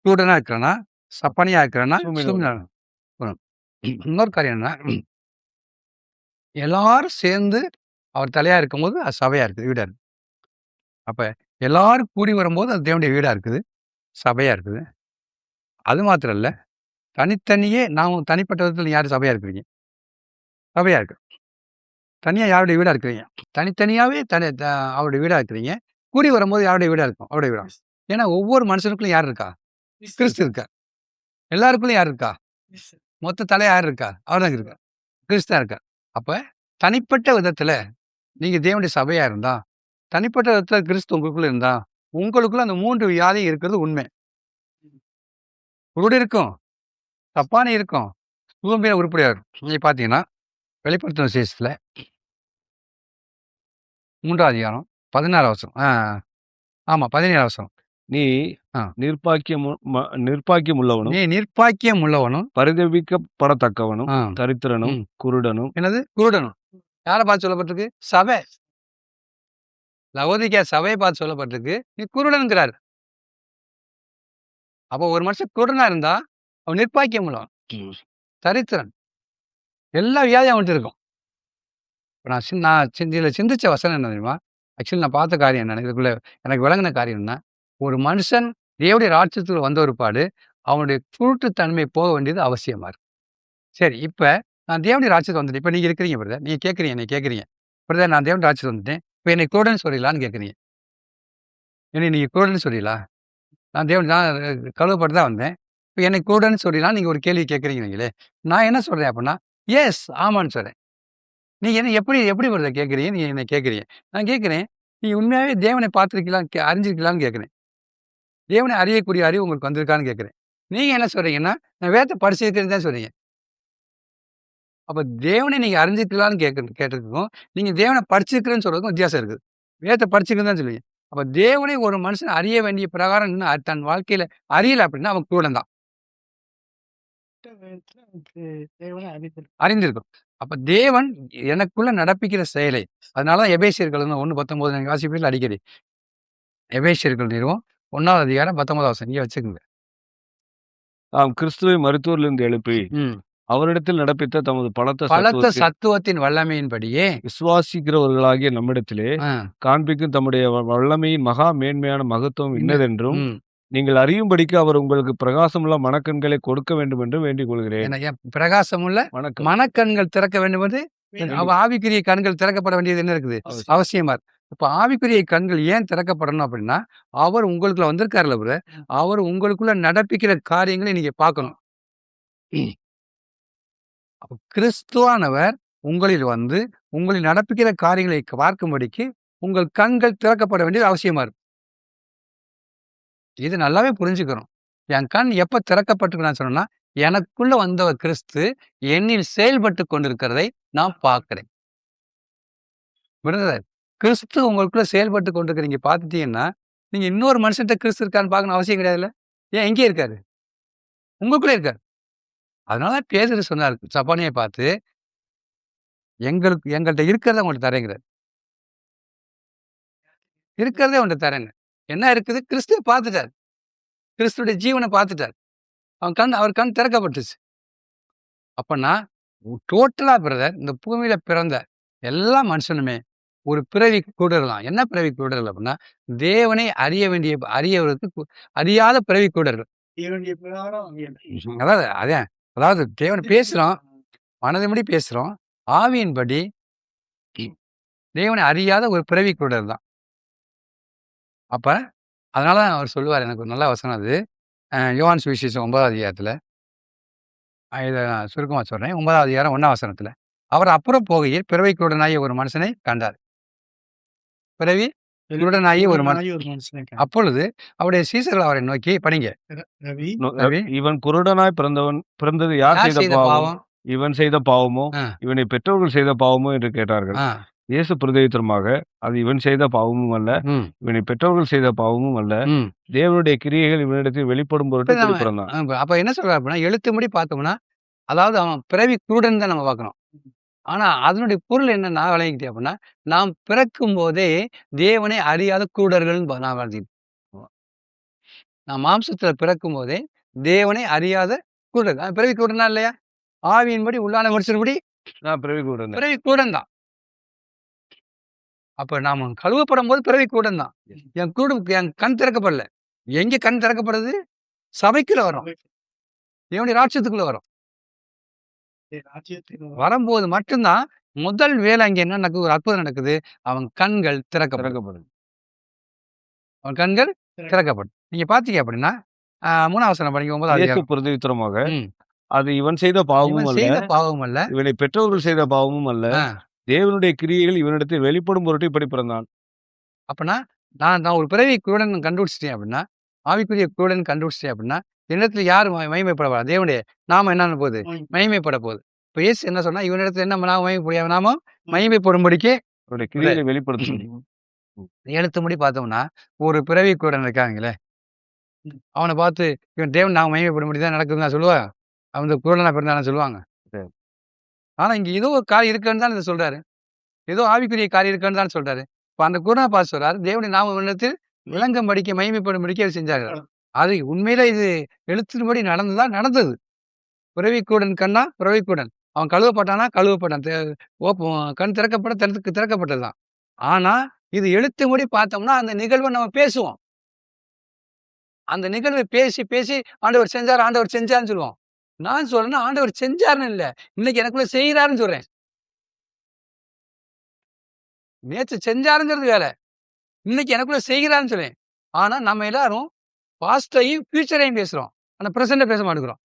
குருடனா இருக்கிறேனா? சப்பானியா இருக்கிறேனா? சூம்பினா இன்னொரு காரியம் என்ன? எல்லாரும் சேர்ந்து அவர் தலையா இருக்கும்போது அது சபையா இருக்குது, வீடா இருக்கு. அப்ப எல்லாரும் கூடி வரும்போது அது தேவனுடைய வீடா இருக்குது, சபையா இருக்குது. அது மாத்திரம் இல்ல, தனித்தனியே நாம் தனிப்பட்ட விதத்துல யாரு சபையா இருக்கிறீங்க? சபையா இருக்கு. தனியா யாருடைய வீடா இருக்கிறீங்க? தனித்தனியாவே அவருடைய வீடா இருக்கிறீங்க. கூடி வரும்போது யாருடைய வீடா இருக்கும்? அவருடைய வீடா. ஏன்னா ஒவ்வொரு மனுஷனுக்குள்ளும் யார் இருக்கா? கிறிஸ்து இருக்கார். எல்லாருக்குள்ளயும் யார் இருக்கா? மொத்த தலை யார் இருக்கா? அவர் தான் இருக்கார். கிறிஸ்து தான் இருக்கார். அப்ப தனிப்பட்ட விதத்துல நீங்க தேவனுடைய சபையா இருந்தா, தனிப்பட்ட விதத்துல கிறிஸ்து உங்களுக்குள்ள இருந்தா, உங்களுக்குள்ள அந்த 3 வியாதி இருக்கிறது உண்மை. குருடு இருக்கும், சப்பானி இருக்கும், சூம்பின உருப்படியா இருக்கும். நீங்க பார்த்தீங்கன்னா, வெளிப்படுத்தின விசேஷத்துல 3ஆம் அதிகாரம் 16 வசனம். ஆமா 17 வசனம். நீ ஆ. நிர்பாக்கியம் உள்ளவனும், நீ நிர்பாக்கியம் உள்ளவனும், பரிதபிக்கப்படத்தக்கவனும், ஆ. தரித்திரனும், ம். குருடனும். என்னது? குருடனும். யாரை பார்த்து சொல்லப்பட்டிருக்கு? சபை. லவோதிக்கேயா சபையை பார்த்து சொல்லப்பட்டிருக்கு. நீ குருடன்கிறார். அப்போ ஒரு மனுஷன் குருடனா இருந்தா, அவன் நிர்பாக்கியம் உள்ளவன். தரித்திரன். எல்லா வியாதியும் அவன்கிட்ட இருக்கும். இப்ப நான் இதுல சிந்திச்ச வசனம் என்ன தெரியுமா? ஆக்சுவலி நான் பார்த்த காரியம் என்னன்னா, இதுக்குள்ள எனக்கு விளங்குன காரியம் என்ன? ஒரு மனுஷன் தேவனுடைய ராஜ்யத்துக்குள்ள வந்த ஒருபாடு, அவனுடைய குருட்டுத்தன்மை போக வேண்டியது அவசியமா இருக்கு. சரி, இப்ப நான் தேவனுடைய ராஜ்யத்துக்கு வந்துட்டேன். இப்ப நீங்க இருக்கிறீங்க பிரதர். நீங்க கேட்கிறீங்க, என்னைய கேட்கிறீங்க. பிரதர் நான் தேவனுடைய ராஜ்யத்துக்கு வந்துட்டேன். இப்ப என்னை குருடன்னு சொல்றீங்களான்னு கேட்கிறீங்க. என்னைய நீங்க குருடன்னு சொல்றீங்களா? நான் கழுவப்பட்டு தான் வந்தேன். இப்ப என்னை குருடன்னு சொல்றீங்களான்னு நீங்க ஒரு கேள்வி கேட்கிறீங்க நீங்களே. நான் என்ன சொல்றேன் அப்படின்னா, எஸ், ஆமான்னு சொல்றேன். நீங்க என்ன எப்படி எப்படி பிரதர் கேட்கிறீங்க? நீங்க என்ன கேட்கிறீங்க? நான் கேட்கிறேன், நீங்க உண்மையாவே தேவனை பார்த்திருக்கீங்களா? அறிஞ்சிருக்கீங்களான்னு கேட்கிறேன். தேவனை அறியக்கூடிய அறிவு உங்களுக்கு வந்திருக்கான்னு கேட்கிறேன். நீங்க என்ன சொல்றீங்கன்னா, நான் வேதத்தை படிச்சிருக்கிறேன்னு தான் சொல்றீங்க. அப்ப தேவனை நீங்க அறிஞ்சிருக்கீங்களான்னு கேட்டதுக்கும், நீங்க தேவனை படிச்சிருக்கிறேன்னு சொல்றதுக்கும் வித்தியாசம் இருக்குது. வேதத்தை படிச்சிருக்கேன்னு தான் சொல்லுவீங்க. அப்ப தேவனை ஒரு மனுஷன் அறிய வேண்டிய பிரகாரம் இன்னும் தன் வாழ்க்கையில அறியல அப்படின்னா அவன் குருடன் தான். அறிந்திருக்கும். அப்ப தேவன் எனக்குள்ள நடப்பிக்கிற செயலை, அதனால தான் எபேசியர்கள் 1:19 நீங்க வாசிப்பீர்கள் அடிக்கடி. எபேசியர்கள் நிறுவம் 1வது அதிகாரம் 19வது வசனம். இங்க வச்சுக்கோங்க. கிறிஸ்துவை மருத்துவரிலிருந்து எழுப்பி, ம். அவரிடத்தில் நடப்பித்த தமது பலத்த சத்துவத்தின் வல்லமையின்படியே விசுவாசிக்கிறவர்களாகிய நம்மிடத்திலே ஆ, காண்பிக்கும் தம்முடைய வல்லமையின் மகா மேன்மையான மகத்துவம் இன்னதென்றும் ம். நீங்கள் அறியும்படிக்கு அவர் உங்களுக்கு பிரகாசமுள்ள மனக்கண்களை கொடுக்க வேண்டும் என்று வேண்டிக் கொள்கிறேன். என்ன பிரகாசமுள்ள மனக்கண்கள் திறக்க வேண்டும் என்று ஆவிக்குரிய கண்கள் திறக்கப்பட வேண்டியது என்ன இருக்குது? அவசியமா இருக்கு. இப்ப ஆவிக்குரிய கண்கள் ஏன் திறக்கப்படணும் அப்படின்னா, அவர் உங்களுக்குள்ள வந்திருக்காருல்ல பிரதர், அவர் உங்களுக்குள்ள நடப்பிக்கிற காரியங்களை நீங்க பார்க்கணும். அப்ப கிறிஸ்துவானவர் உங்களில் வந்து உங்களில் நடப்பிக்கிற காரியங்களை பார்க்கும்படிக்கு உங்கள் கண்கள் திறக்கப்பட வேண்டியது அவசியமா இருக்கு. இது நல்லாவே புரிஞ்சுக்கணும். என் கண் எப்ப திறக்கப்பட்டிருக்கு நான் சொன்னேன்னா, எனக்குள்ள வந்தவர் கிறிஸ்து என்னில் செயல்பட்டுக் கொண்டிருக்கிறதை நான் பார்க்கிறேன். புரிந்ததா? கிறிஸ்து உங்களுக்குள்ள செயல்பட்டுக் கொண்டிருக்கிறீங்க பார்த்துட்டீங்கன்னா, நீங்க இன்னொரு மனுஷன்ட்ட கிறிஸ்து இருக்கான்னு பார்க்கணும் அவசியம் கிடையாதுல்ல. ஏன் எங்கே இருக்காரு? உங்களுக்குள்ளே இருக்காரு. அதனால பேதுரு சொன்னாரு சப்பானிய பார்த்து, எங்கள்ட்ட இருக்கிறத உங்கள்ட்ட தரேங்கிறாரு. இருக்கிறதே உன்ட்ட தரேன்னு. என்ன இருக்குது? கிறிஸ்துவ பார்த்துட்டாரு. கிறிஸ்துவுடைய ஜீவன பார்த்துட்டாரு. அவர் கண் திறக்கப்பட்டுச்சு. அப்பன்னா டோட்டலா பிரதர் இந்த பூமியில பிறந்த எல்லா மனுஷனுமே ஒரு பிறவி கூடல் தான். என்ன பிறவி கூடல் அப்படின்னா, தேவனை அறியவருக்கு அறியாத பிறவி கூடர்கள். தேவனுடைய பிரகாரம் அறியணும். அதாவது தேவன் பேசுறோம், மனதின்படி பேசுறோம். ஆவியின்படி தேவனை அறியாத ஒரு பிறவி கூடல் தான். அப்ப அதனால தான் அவர் சொல்லுவார், எனக்கு ஒரு நல்ல வசனம் அது. யோவான் சுவிசேஷம் 9வது அதிகாரத்துல. இத நான் சுருக்கமா சொல்றேன். 9வது அதிகாரம் 1ஆம் வசனத்துல. அவர் அப்புறம் போகையில் பிறவி குருடனாகிய ஒரு மனுஷனை கண்டார். பிறவி குருடனாகிய ஒரு குருடனாகிய ஒரு மனுஷனை கண்டார். அப்பொழுது அவருடைய சீசர்கள் அவரை நோக்கி படிங்க. ரவி ரவி, இவன் குருடனாய் பிறந்தது யார் யார் செய்த செய்த பாவம்? பாவம்? இவன் செய்த பாவமோ? ஆ, இவனை பெற்றோர்கள் செய்த பாவமோ என்று கேட்டார்கள். ஆ, இயேசு பிரதியுத்தரமாக, அது இவன் செய்த பாவமும் அல்ல, ம், இவனை பெற்றோர்கள் செய்த பாவமும் அல்ல, ம். தேவனுடைய கிரியைகள் இவனிடத்தில் வெளிப்படும் பொருட்டு இப்ப நம்ம இப்படி பிறந்தான். அப்ப என்ன சொல்றாரு அப்படின்னா, எழுத்தும்படி பார்த்தோம்னா, அதாவது அவன் பிறவி குருடன் தான் நம்ம பார்க்கணும். ஆனா அதனுடைய பொருள் என்னன்னா விளங்கிக்கிட்டே அப்படின்னா, நாம் பிறக்கும் போதே தேவனை அறியாத குருடர்கள்னு நான் வளர்த்திக்கிட்டேன். நான் மாம்சத்துல பிறக்கும் போதே தேவனை அறியாத குருடர். பிறவி குருடனா இல்லையா? ஆவியின்படி உள்ளான மனுஷன்படி நான் பிறவி குருடன். பிறவி குருடன் தான். அப்ப நாம கழுவப்படும் போது பிறவி குருடன் தான். என் கண் திறக்கப்படல. எங்க கண் திறக்கப்படுது? சபைக்குள்ள வரும். தேவனுடைய ராட்சியத்துக்குள்ள வரும். ராஜ்யத்துக்கு வரும்போது மட்டும்தான் முதல் வேலை அங்க என்ன நடக்குது? ஒரு அற்புதம் நடக்குது. அவன் கண்கள் திறக்கப்படும். திறக்கப்படும். அவன் கண்கள் திறக்கப்படும். நீங்க பார்த்தீங்க அப்படின்னா, 3ஆம் வசனம் படிங்க 9வது இயேசு அதிகாரம். பிரதியுத்தரமாக, ம். அது இவன் செய்த பாவமும் இவன் அல்ல, செய்த பாவம் அல்ல. இவனை பெற்றோர்கள் செய்த பாவமும் அல்ல, ஆ, தேவனுடைய கிரியைகள் இவனிடத்தில் வெளிப்படும் பொருட்டு இப்படி பிறந்தான். அப்பன்னா நான் ஒரு பிறவி குருடன் கண்டுபிடிச்சிட்டேன் அப்படின்னா, ஆவிக்குரிய குருடன் கண்டுபிடிச்சிட்டேன் அப்படின்னா, என்னிடத்துல யார் மகிமைப்பட போறா? தேவனுடைய நாமம் என்ன போகுது? மகிமைப்பட போகுது. இப்ப இயேசு என்ன சொன்னா, இவனிடத்துல என்ன நாம மகிமைப்படியா நாமம் மகிமைப்படும்படிக்கு அவருடைய கிரியைகளை வெளிப்படுத்தும். எழுத்தும்படி பார்த்தோம்னா, ஒரு பிறவி குருடன் இருக்காங்களே, அவன பார்த்து இவன் தேவன் நாம மகிமைப்படும்படி தான் நடக்குதுன்னு நான் சொல்லுவா? அவன் இந்த குருடனா பிறந்தான்னு சொல்லுவாங்க? சரி. ஆனா இங்க ஏதோ ஒரு காரியம் இருக்குன்னு தான் இத சொல்றாரு. ஏதோ ஆவிக்குரிய காரியம் இருக்குன்னு தான் சொல்றாரு. இப்ப அந்த குருடனை பார்த்து சொல்றாரு, தேவனுடைய நாம இவனிடத்தில் விளங்கும்படிக்கு மகிமைப்படும்படிக்கு அவர் செஞ்சார்கள். அது உண்மையில இது எழுத்தின்படி நடந்ததா? நடந்தது. பிறவிக்கூடன் கண்ணா பிறவிக்கூடன். அவன் கழுவப்பட்டானா? கழுவப்பட்டான். கண் திறக்கப்பட்டது தான். ஆனா, இது எழுத்தும்படி பார்த்தோம்னா, அந்த நிகழ்வ நம்ம பேசுவோம். அந்த நிகழ்வை பேசி, பேசி ஆண்டவர் செஞ்சார், ஆண்டவர் செஞ்சார்ன்னு சொல்லுவோம். நான் சொல்றேன்னா, ஆண்டவர் செஞ்சார்ன்னு இல்ல. இன்னைக்கு எனக்குள்ள செய்றாருன்னு சொல்றேன். நேத்து செஞ்சாருங்கிறது வேற. இன்னைக்கு எனக்குள்ள செய்கிறாருன்னு சொல்றேன். ஆனா, நம்ம எல்லாரும் பாஸ்ட்டையும், ஃபியூச்சரையும் பேசுறோம். ஆனா, பிரசன்ட்ட பேச மாட்டேங்கிறோம்.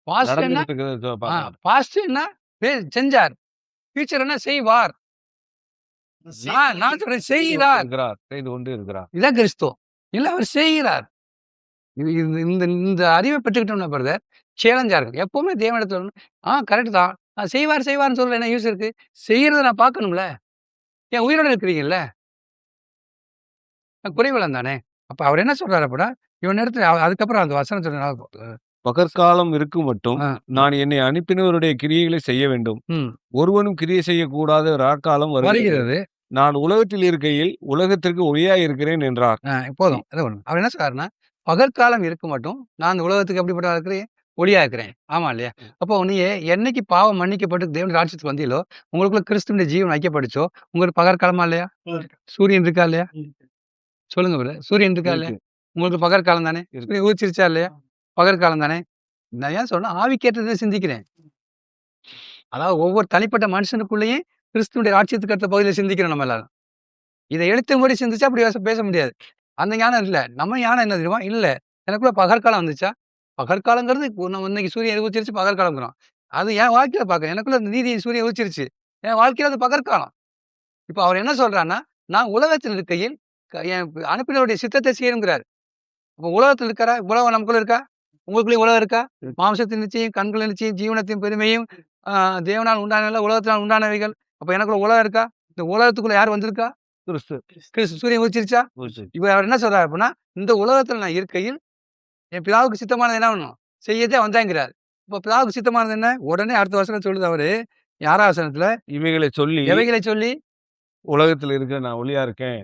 பாஸ்ட் என்ன? நடந்துகிட்டு இருக்கிறத பார்க்கலாம். பாஸ்ட் என்ன? செஞ்சார். ஃபியூச்சர் என்ன? செய்வார். நான் சொல்றேன் செய்கிறார். இருக்கிறார், செய்து கொண்டு இருக்கிறார். இதான் கிறிஸ்துவம். இல்ல அவர் செய்கிறார். இது இது இந்த இந்த அறிவை பெற்றுக்கிட்டோம்னா பிரதர், சேலஞ்சா இருக்கும். எப்பவுமே தேவனிடத்துல கரெக்ட் தான். செய்வார்ன்னு சொல்ல என்ன யூஸ் இருக்கு? செய்யறத நான் பார்க்கணும்ல. ஏன் உயிரோட இருக்கிறீங்கல்ல? குறைவலம் தானே. அப்ப அவர் என்ன சொல்றாரு அப்படின்னா, இவனிடத்துல அதுக்கப்புறம் அந்த வசனம் சொல்ற பகற்காலம் இருக்கும் மட்டும் ஆ, நான் என்னை அனுப்பினவருடைய கிரியைகளை செய்ய வேண்டும். ம். ஒருவனும் கிரியை செய்யக்கூடாத ராக்காலம் வருகிறது. வருகிறது. நான் உலகத்தில் இருக்கையில் உலகத்திற்கு ஒளியாய் இருக்கிறேன் என்றார். போதும். அது ஒண்ணு. அவர் என்ன சொல்றாருன்னா, பகற்காலம் இருக்கும் மட்டும் நான் இந்த உலகத்துக்கு எப்படிப்பட்டவரா இருக்கிறேன்? ஒளியா இருக்கிறேன். ஆமா இல்லையா? அப்போ நீங்க என்னைக்கு பாவம் மன்னிக்கப்பட்டு தேவனுடைய ராஜ்யத்துக்கு வந்தீங்களோ, உங்களுக்குள்ள கிறிஸ்துவினுடைய ஜீவன் வைக்கப்பட்டுச்சோ, உங்களுக்கு பகற்காலமா இல்லையா? சூரியன் இருக்கா இல்லையா? சொல்லுங்க பிரதர். சூரியன் இருக்கா இல்லையா? இருக்கு. உங்களுக்கு பகற்காலம் தானே? இருக்கு. சூரியன் உதிச்சிருச்சா இல்லையா? பகற்காலம் தானே? நான் ஏன் சொல்றேன்னா, ஆவிக்கேற்றதை சிந்திக்கிறேன். அதாவது ஒவ்வொரு தனிப்பட்ட மனுஷனுக்குள்ளேயும் கிறிஸ்துவுடைய ராஜ்யத்துக்கு அடுத்த பகுதியில சிந்திக்கிறோம் நம்ம எல்லாரும். இதை எழுத்தும்படி சிந்திச்சா அப்படி பேச முடியாது. அந்த ஞானம் இல்ல. நம்ம ஞானம் என்ன தெரியுமா? இல்ல. எனக்குள்ள பகற்காலம் வந்துச்சா? பகற்காலங்கிறது நம்ம இன்னைக்கு சூரியன் உதிச்சிருச்சு பகற்காலம்ங்கிறோம். அது என் வாழ்க்கையில பார்க்கிறேன். எனக்குள்ள இந்த நீதி சூரியன் உதிச்சிருச்சு. என் வாழ்க்கையில அது பகற்காலம். இப்ப அவர் என்ன சொல்றாருன்னா, நான் உலகத்தில் இருக்கையில் என் அனுப்பினருடைய சித்தத்தை செய்யணுங்கிறாரு. அப்போ உலகத்துல இருக்கிற உலகம் நமக்குள்ள இருக்கா? உங்களுக்குள்ளேயும் உலகம் இருக்கா? மாம்சத்தின் நிச்சயம், கண்களின் நிச்சயம், ஜீவனத்தின் பெருமையும், தேவனால் உண்டானவைகள், உலகத்தினால் உண்டானவைகள். அப்ப எனக்குள்ள உலகம் இருக்கா? இந்த உலகத்துக்குள்ள யார் வந்திருக்கா? கிறிஸ்து. கிறிஸ்து. சூரியன் உதிச்சிருச்சா? போச்சு. இப்ப அவர் என்ன சொல்றாரு அப்படின்னா, இந்த உலகத்துல நான் இருக்கையில் என் பிதாவுக்கு சித்தமானது என்ன பண்ணணும்? செய்யதே வந்தேங்கிறார். இப்ப பிதாவுக்கு சித்தமானது என்ன? உடனே அடுத்த வசனம் சொல்லுது அவரு 6ஆம் வசனத்துல, இவைகளை சொல்லி எவைகளை சொல்லி உலகத்துல இருக்கிற நான் ஒளியா இருக்கேன்.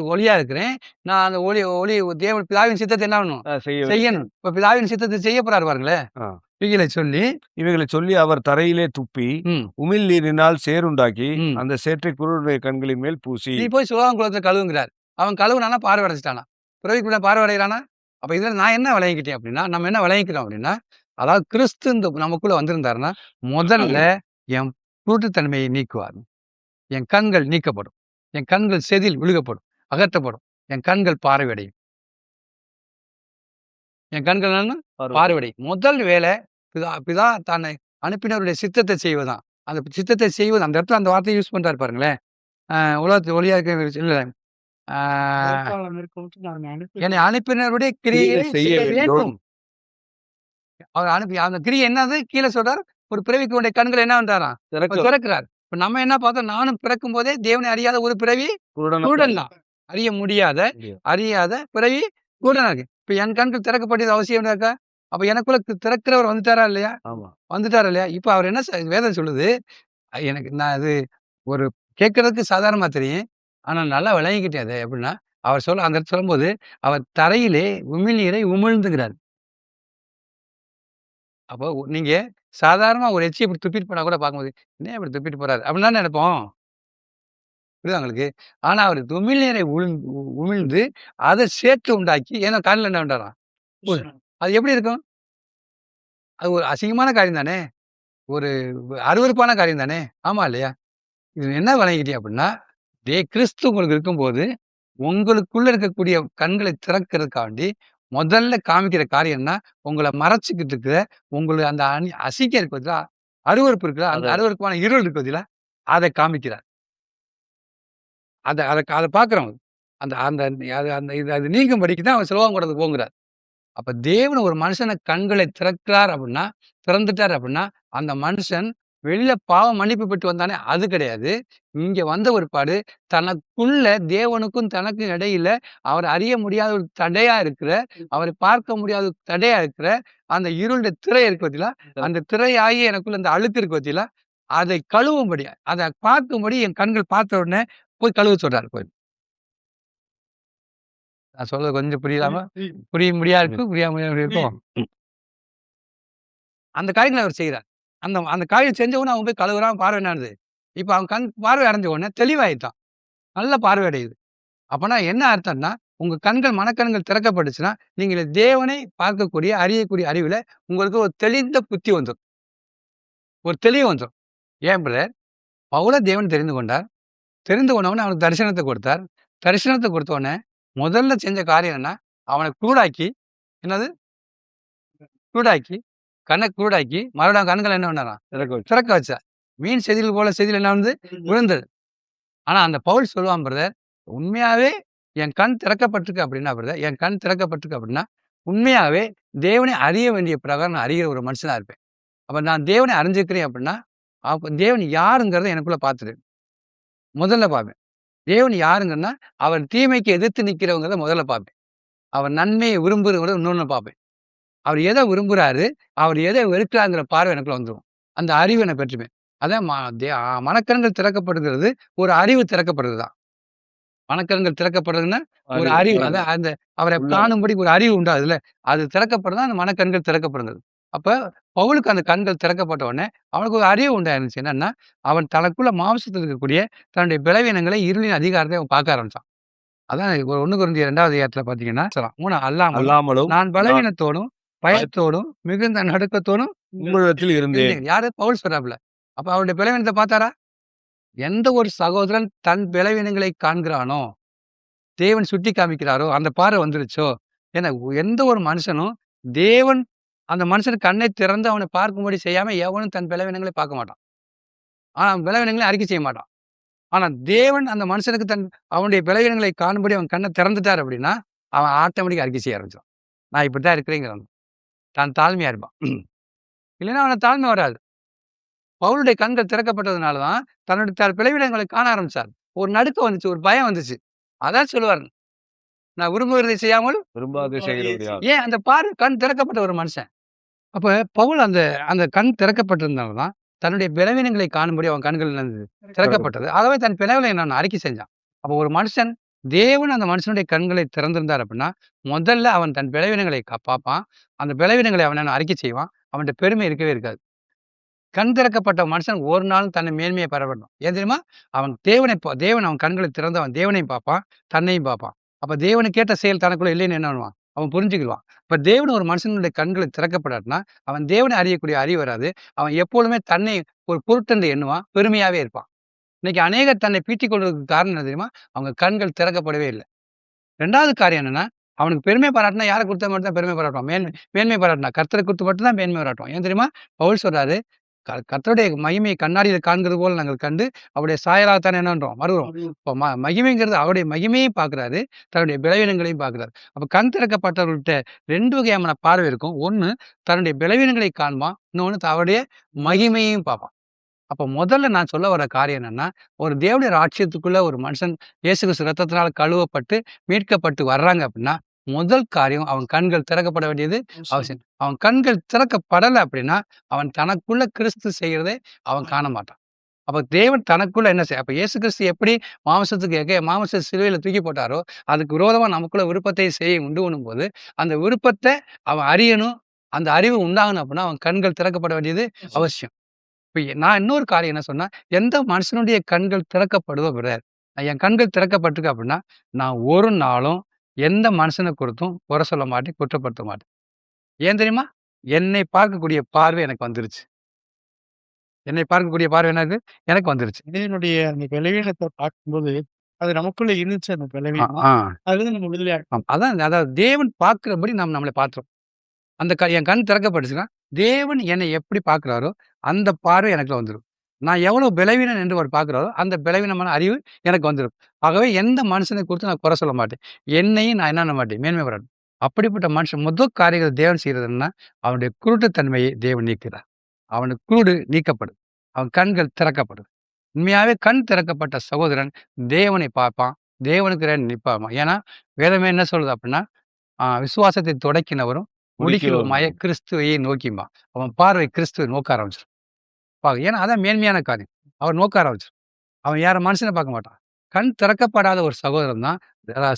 ஒளியா இருக்கிறேன். நான் அந்த ஒளி ஒளி தேவன் பிதாவின் சித்தத்தை என்ன பண்ணணும்? செய்ய செய்யணும். இப்ப பிதாவின் சித்தத்தை செய்ய போறாரு பாருங்களேன். ஆ. இவைகளை சொல்லி இவைகளை சொல்லி அவர் தரையிலே துப்பி ம், உமிழ் நீரினால் சேறுண்டாக்கி ம். அந்த சேற்றை குருடைய கண்களின் மேல் பூசி நீ போய் சுகாதார குலத்தை கழுவுங்கிறார். அவன் கழுவுனானா பார்வை அடைஞ்சிட்டானா? பிறவிக்குள்ள பார்வை அடைகிறானா? அப்ப இதுல நான் என்ன விளங்கிக்கிட்டேன் அப்படின்னா, நம்ம என்ன விளங்கிக்கிறோம் அப்படின்னா, அதாவது கிறிஸ்து இந்த நமக்குள்ள வந்திருந்தாருன்னா, முதல்ல என் குருட்டுத்தன்மையை நீக்குவார். என் கண்கள் நீக்கப்படும். என் கண்கள் செதில் விழுகப்படும், அகற்றப்படும். என் கண்கள் பார்வையடையும். என் கண்கள் என்னன்னா பார்வையடையும். முதல் வேலை பிதா தன்னை அனுப்பினவருடைய சித்தத்தை செய்வதுதான். அந்த சித்தத்தை செய்வது அந்த இடத்துல அந்த வார்த்தையை யூஸ் பண்றாரு பாருங்களேன். உலகத்தில் ஒளியா இருக்க இல்ல வேட்பாளர் இருக்கவுட்டு நாங்க அனுப்பி என்னை அனுப்பினருடைய கிரியை செய்ய செய்ய வேண்டும். வேண்டும். அவர் அனுப்பி அந்த கிரியை என்னது கீழே சொல்றார். ஒரு பிறவிக்கு உடைய கண்கள் என்ன பண்றாராம்? திறக்கிறார். இப்ப நம்ம என்ன பார்த்தோம்? நானும் பிறக்கும் போதே தேவனை அறியாத ஒரு பிறவி குருடன் தான். அறியாத பிறவி குருடனா இருக்கு. இப்ப என் கண்கள் திறக்கப்பட்டது அவசியம் இருக்கா? அப்ப எனக்குள்ள திறக்கிறவர் வந்துட்டாரா இல்லையா? ஆமா. வந்துட்டாரா இல்லையா? இப்ப அவர் என்ன வேதம் சொல்லுது, எனக்கு நான் அது ஒரு கேட்கறதுக்கு சாதாரணமா தெரியும். ஆனா நல்லா விளங்கிக்கிட்டேன் அதை. எப்படின்னா, அவர் அந்த இடத்துல சொல்லும்போது, அவர் தரையிலே உமிழ்நீரை உமிழ்ந்துகிறார். அப்போ நீங்க சாதாரணமா ஒரு எச்சிய இப்படி துப்பிட்டு போனா கூட பார்க்கும்போது, என்ன இப்படி துப்பிட்டு போறாரு? அப்படின்னு தானே நினைப்போம். புரியுதா உங்களுக்கு? ஆனா அவர் உமிழ்நீரை உமிழ்ந்து அதை சேர்த்து உண்டாக்கி ஏன்னா காலையில என்ன பண்றாராம்? அது எப்படி இருக்கும்? அது ஒரு அசிங்கமான காரியம் தானே! ஒரு அருவருப்பான காரியம் தானே! ஆமா இல்லையா? இது என்ன விளங்கிட்டீங்க அப்படின்னா, கிறிஸ்து உங்களுக்கு இருக்கும்போது, உங்களுக்குள்ள இருக்கக்கூடிய கண்களை திறக்கிறதுக்காண்டி, முதல்ல காமிக்கிற காரியம் என்ன? உங்கள மறைச்சுக்கிட்டு இருக்கிற, உங்களுக்கு அந்த அசிங்கம் இருக்கு பார்த்தீங்களா? அருவருப்பு இருக்குல்ல, அந்த அருவருப்பான இருள் இருக்கு பார்த்தீங்களா? அத காமிக்கிறார். அத அத அத பார்க்கிறோம். அந்த அந்த அது அந்த இது அது நீங்கும்படிக்கு தான் அவர் சிலுவாம் கூடத்துக்கு போங்கிறார். அப்ப தேவன் ஒரு மனுஷன கண்களை திறக்கிறார் அப்படின்னா, திறந்துட்டார் அப்படின்னா, அந்த மனுஷன் வெளியில பாவ மன்னிப்பு பெற்று வந்தானே அது கிடையாது. இங்க வந்த ஒருபாடு தனக்குள்ள தேவனுக்கும் தனக்கும் இடையில அவர் அறிய முடியாத ஒரு தடையா இருக்கிற, அவரை பார்க்க முடியாத ஒரு தடையா இருக்கிற அந்த இருளுடைய திரை இருக்கு பார்த்தீங்களா? அந்த திரையாகி எனக்குள்ள அந்த அழுக்கு இருக்கு பார்த்தீங்களா? அதை கழுவும்படி, அத பார்க்கும்படி என் கண்கள் பார்த்த உடனே போய் கழுவ சொல்றாரு போய். நான் சொல்றது கொஞ்சம் புரியலாமா? புரிய முடியா இருக்கும், புரியாம இருக்கும். அந்த காரியங்கள அவர் செய்றார். அந்த அந்த காரியம் செஞ்ச உடனே அவன் போய் கழுவுறான், பார்வை என்னாகுது? இப்ப அவன் கண் பார்வை அடைஞ்ச உடனே தெளிவாயிட்டான். நல்ல பார்வை அடையுது. அப்பன்னா என்ன அர்த்தம்னா, உங்க கண்கள் மனக்கண்கள் திறக்கப்பட்டுச்சுன்னா, நீங்க தேவனை பார்க்கக்கூடிய, அறியக்கூடிய அறிவுல உங்களுக்கு ஒரு தெளிந்த புத்தி வந்துரும். ஒரு தெளிவு வந்துரும். ஏன் பிரதர்? பவுல தேவன் தெரிந்து கொண்டார். தெரிந்து கொண்டவுடனே அவனுக்கு தரிசனத்த கொடுத்தார். தரிசனத்த கொடுத்த உடனே முதல்ல செஞ்ச காரியம் என்ன? அவன குருடாக்கி என்னது? குருடாக்கி, கண்ண குருடாக்கி, மறுபடியும் கண்கள என்ன பண்ணாராம்? திறக்க வச்சார். மீன் செதில் போல செதில் என்ன வந்து விழுந்தது. ஆனா அந்த பவுல் சொல்லுவான் பிரதர், உண்மையாவே என் கண் திறக்கப்பட்டிருக்கு அப்படின்னா பிரதர், என் கண் திறக்கப்பட்டிருக்கு அப்படின்னா, உண்மையாவே தேவனை அறிய வேண்டிய பிரகாரம் நான் அறிகிற ஒரு மனுஷனா இருப்பேன். அப்ப நான் தேவனை அறிஞ்சிருக்கிறேன் அப்படின்னா, அப்ப தேவன் யாருங்கிறத எனக்குள்ள பார்த்துரு. முதல்ல பார்ப்பேன். தேவன் யாருங்கன்னா, அவர் தீமைக்கு எதிர்த்து நிக்கிறவங்கிறத முதல்ல பார்ப்பேன். அவர் நன்மையை விரும்புறவங்கிறத இன்னொன்னு பார்ப்பேன். அவர் எத விரும்புறாரு, அவர் எத வெறுக்கிறாருங்கிற பார்வை எனக்குள்ள வந்துரும். அந்த அறிவு நான் பெற்றுப்பேன். அதான் மனக்கண்கள் திறக்கப்படுகிறது, ஒரு அறிவு திறக்கப்படுறது தான். மனக்கண்கள் திறக்கப்படுறதுன்னா, ஒரு அறிவு. அதான் அந்த அவரை காணும்படி ஒரு அறிவு உண்டாகுதுல்ல, அது திறக்கப்படுறது தான் அந்த மனக்கண்கள் திறக்கப்படுகிறது. அப்ப பவுலுக்கு அந்த கண்கள் திறக்கப்பட்ட உடனே, அவனுக்கு ஒரு அறிவு உண்டாயிருந்துச்சு. என்னன்னா, அவன் தனக்குள்ள மாம்சத்தில் இருக்கக்கூடிய தன்னுடைய பலவீனங்களை, இருளின் அதிகாரத்தை அவன் பார்க்க ஆரம்பிச்சான். அதான் 1 கொரிந்தியர் 2வது அதிகாரத்துல பார்த்தீங்கன்னா, 3 அல்லாமலும் நான் பலவீனத்தோடும், பயத்தோடும், மிகுந்த நடுக்கத்தோடும் உங்களிடத்தில் இருந்தேன். யாரு? பவுல் சொல்றாப்புல. அப்ப அவருடைய பலவீனத்தை பார்த்தாரா? எந்த ஒரு சகோதரன் தன் பலவீனங்களை காண்கிறானோ, தேவன் சுட்டி காமிக்கிறாரோ, அந்த பார்வை வந்துருச்சோ, ஏன்னா எந்த ஒரு மனுஷனும் தேவன் அந்த மனுஷனுக்கு கண்ணை திறந்து அவனை பார்க்கும்படி செய்யாம எவனும் தன் பலவீனங்களை பார்க்க மாட்டான். ஆனா அவன் பலவீனங்களை அறிக்கை செய்ய மாட்டான். ஆனா தேவன் அந்த மனுஷனுக்கு அவனுடைய பலவீனங்களை காணும்படி அவன் கண்ணை திறந்துட்டார் அப்படின்னா, அவன் ஆட்டோமேட்டிக்கா அறிக்கை செய்ய ஆரம்பிச்சான். நான் இப்படித்தான் இருக்கிறேங்கிறான். தான் தாழ்மையா இருப்பான். இல்லைன்னா அவன தாழ்மை வராது. பவுலுடைய கண்கள் திறக்கப்பட்டதுனால தான் தன்னுடைய பிளவினங்களை காண ஆரம்பிச்சார். ஒரு நடுக்கம் வந்துச்சு, ஒரு பயம் வந்துச்சு. அதான் சொல்லுவார். நான் விரும்புகிறதை செய்யாமல் விரும்பாது செய்கிறவர் யார்? ஏன் அந்த பார்வை கண் திறக்கப்பட்ட ஒரு மனுஷன். அப்ப பவுல் அந்த அந்த கண் திறக்கப்பட்டிருந்தனால தான் தன்னுடைய பலவீனங்களை காணும்படி அவன் கண்கள் என்னது திறக்கப்பட்டது. ஆகவே தன் பிளவினை நான் அறிக்கை செஞ்சான். அப்போ ஒரு மனுஷன் தேவன் அந்த மனுஷனுடைய கண்களை திறந்திருந்தார் அப்படின்னா, முதல்ல அவன் தன் பலவீனங்களை பார்ப்பான். அந்த பலவீனங்களை அவன் அறிக்கை செய்வான். அவன்கிட்ட பெருமை இருக்கவே இருக்காது. கண் திறக்கப்பட்ட மனுஷன் ஒரு நாளும் தன்னை மேன்மையை பெறப்படணும். ஏன் தெரியுமா? அவன் தேவன் அவன் கண்களை திறந்து அவன் தேவனையும் பார்ப்பான், தன்னையும் பார்ப்பான். அப்ப தேவனுக்கேற்ற செயல் தனக்குள்ள இல்லைன்னு என்ன பண்ணுவான்? அவன் புரிஞ்சுக்கிடுவான். இப்ப தேவன் ஒரு மனுஷனுடைய கண்களை திறக்கப்படாட்டினா, அவன் தேவனை அறியக்கூடிய அறிவு வராது. அவன் எப்பொழுதுமே தன்னை ஒரு பொருட்டென்று எண்ணுவான். பெருமையாவே இருப்பான். இன்னைக்கு அநேகர் தன்னை பீத்திக் கொள்வதற்கு காரணம் என்ன தெரியுமா? அவங்க கண்கள் திறக்கப்படவே இல்ல. 2வது காரியம் என்னன்னா, அவனுக்கு பெருமை பாராட்டினா யார குறித்து மட்டும் தான் பெருமை பாராட்டுவான். மேன்மை பாராட்டினா கர்த்தரை குறித்து மட்டும் தான் மேன்மை பாராட்டுவான். ஏன் தெரியுமா? பவுல் சொல்றாரு, கர்த்தருடைய மகிமையை கண்ணாடியில காண்கிறது போல நாங்கள் கண்டு அவருடைய சாயலாகத்தானே என்னன்றோம் வருகிறோம். இப்போ மகிமைங்கிறது அவருடைய மகிமையும் பார்க்குறாரு, தன்னுடைய பலவீனங்களையும் பார்க்குறாரு. அப்போ கண் திறக்கப்பட்டவர்கள்ட்ட 2 வகையான பார்வை இருக்கும். ஒண்ணு தன்னுடைய பலவீனங்களை காண்பான், இன்னொன்னு அவருடைய மகிமையையும் பார்ப்பான். அப்போ முதல்ல நான் சொல்ல வர காரியம் என்னன்னா, ஒரு தேவனுடைய ராஜ்யத்துக்குள்ள ஒரு மனுஷன் இயேசு கிறிஸ்து ரத்தத்தினால கழுவப்பட்டு, மீட்கப்பட்டு வர்றாங்க அப்படின்னா, முதல் காரியம் அவன் கண்கள் திறக்கப்பட வேண்டியது அவசியம். அவன் கண்கள் திறக்கப்படலை அப்படின்னா, அவன் தனக்குள்ள கிறிஸ்து செய்கிறதை அவன் காண மாட்டான். அப்ப தேவன் தனக்குள்ள என்ன செய்ய அப்ப இயேசு கிறிஸ்து எப்படி மாம்ச சிலுவையில தூக்கி போட்டாரோ, அதுக்கு விரோதமா நமக்குள்ள விருப்பத்தை செய்ய உண்டு பண்ணும்போது, அந்த விருப்பத்தை அவன் அறியணும். அந்த அறிவு உண்டாகணும் அப்படின்னா, அவன் கண்கள் திறக்கப்பட வேண்டியது அவசியம். இப்ப நான் இன்னொரு காரியம் என்ன சொன்னா, எந்த மனுஷனுடைய கண்கள் திறக்கப்படுதோ என் கண்கள் திறக்கப்பட்டிருக்கு அப்படின்னா, நான் ஒரு நாளும் எந்த மனுஷனை குறித்தும் குறை சொல்ல மாட்டேன், குற்றப்படுத்த மாட்டேன். ஏன் தெரியுமா? என்னை பார்க்கக்கூடிய பார்வை எனக்கு வந்துருச்சு. என்னை பார்க்கக்கூடிய பார்வை என்னது? எனக்கு வந்துருச்சு. இதனுடைய அந்த பலவீனத்தை பார்க்கும்போது, அது நமக்குள்ள இருந்துச்சு அந்த ஆ, பலவீனம். ஆ. அதுல நம்ம விடுதலை அதான் அதாவது தேவன் பார்க்கிறபடி நம்மளை பார்க்கிறோம். அந்த என் கண் திறக்கப்பட்டுச்சுன்னா, தேவன் என்னை எப்படி பார்க்கிறாரோ, அந்த பார்வை எனக்குள்ள வந்துரும். நான் எவ்வளவு பலவீனன் என்று அவர் பார்க்கிறாரோ, அந்த பலவீனமான அறிவு எனக்கு வந்துரும். ஆகவே எந்த மனுஷனை குறித்து நான் குறை சொல்ல மாட்டேன். என்னையும் நான் என்ன பண்ண மாட்டேன், மேன்மை பாராட்டணும். அப்படிப்பட்ட மனுஷன் முதல் காரியங்கள் தேவன் செய்கிறது என்னன்னா, அவனுடைய குருட்டுத்தன்மையை தேவன் நீக்கிறார். அவனுக்கு குருடு நீக்கப்படுது. அவன் கண்கள் திறக்கப்படுது. உண்மையாவே கண் திறக்கப்பட்ட சகோதரன் தேவனை பார்ப்பான். தேவனுக்கு நிற்பான். ஏன்னா வேதமே என்ன சொல்லுது அப்படின்னா, விசுவாசத்தை தொடக்கினவரும் முடிக்கிறவருமாய கிறிஸ்துவையே நோக்கிம்பா. அவன் பார்வை கிறிஸ்துவை நோக்க ஆரம்பிச்சிடும். ஏன்னா அதான் மேன்மையான காரியம். அவர் நோக்க ஆரம்பிச்சிடும். அவன் யார மனுஷனை பார்க்க மாட்டான். கண் திறக்கப்படாத ஒரு சகோதரன் தான்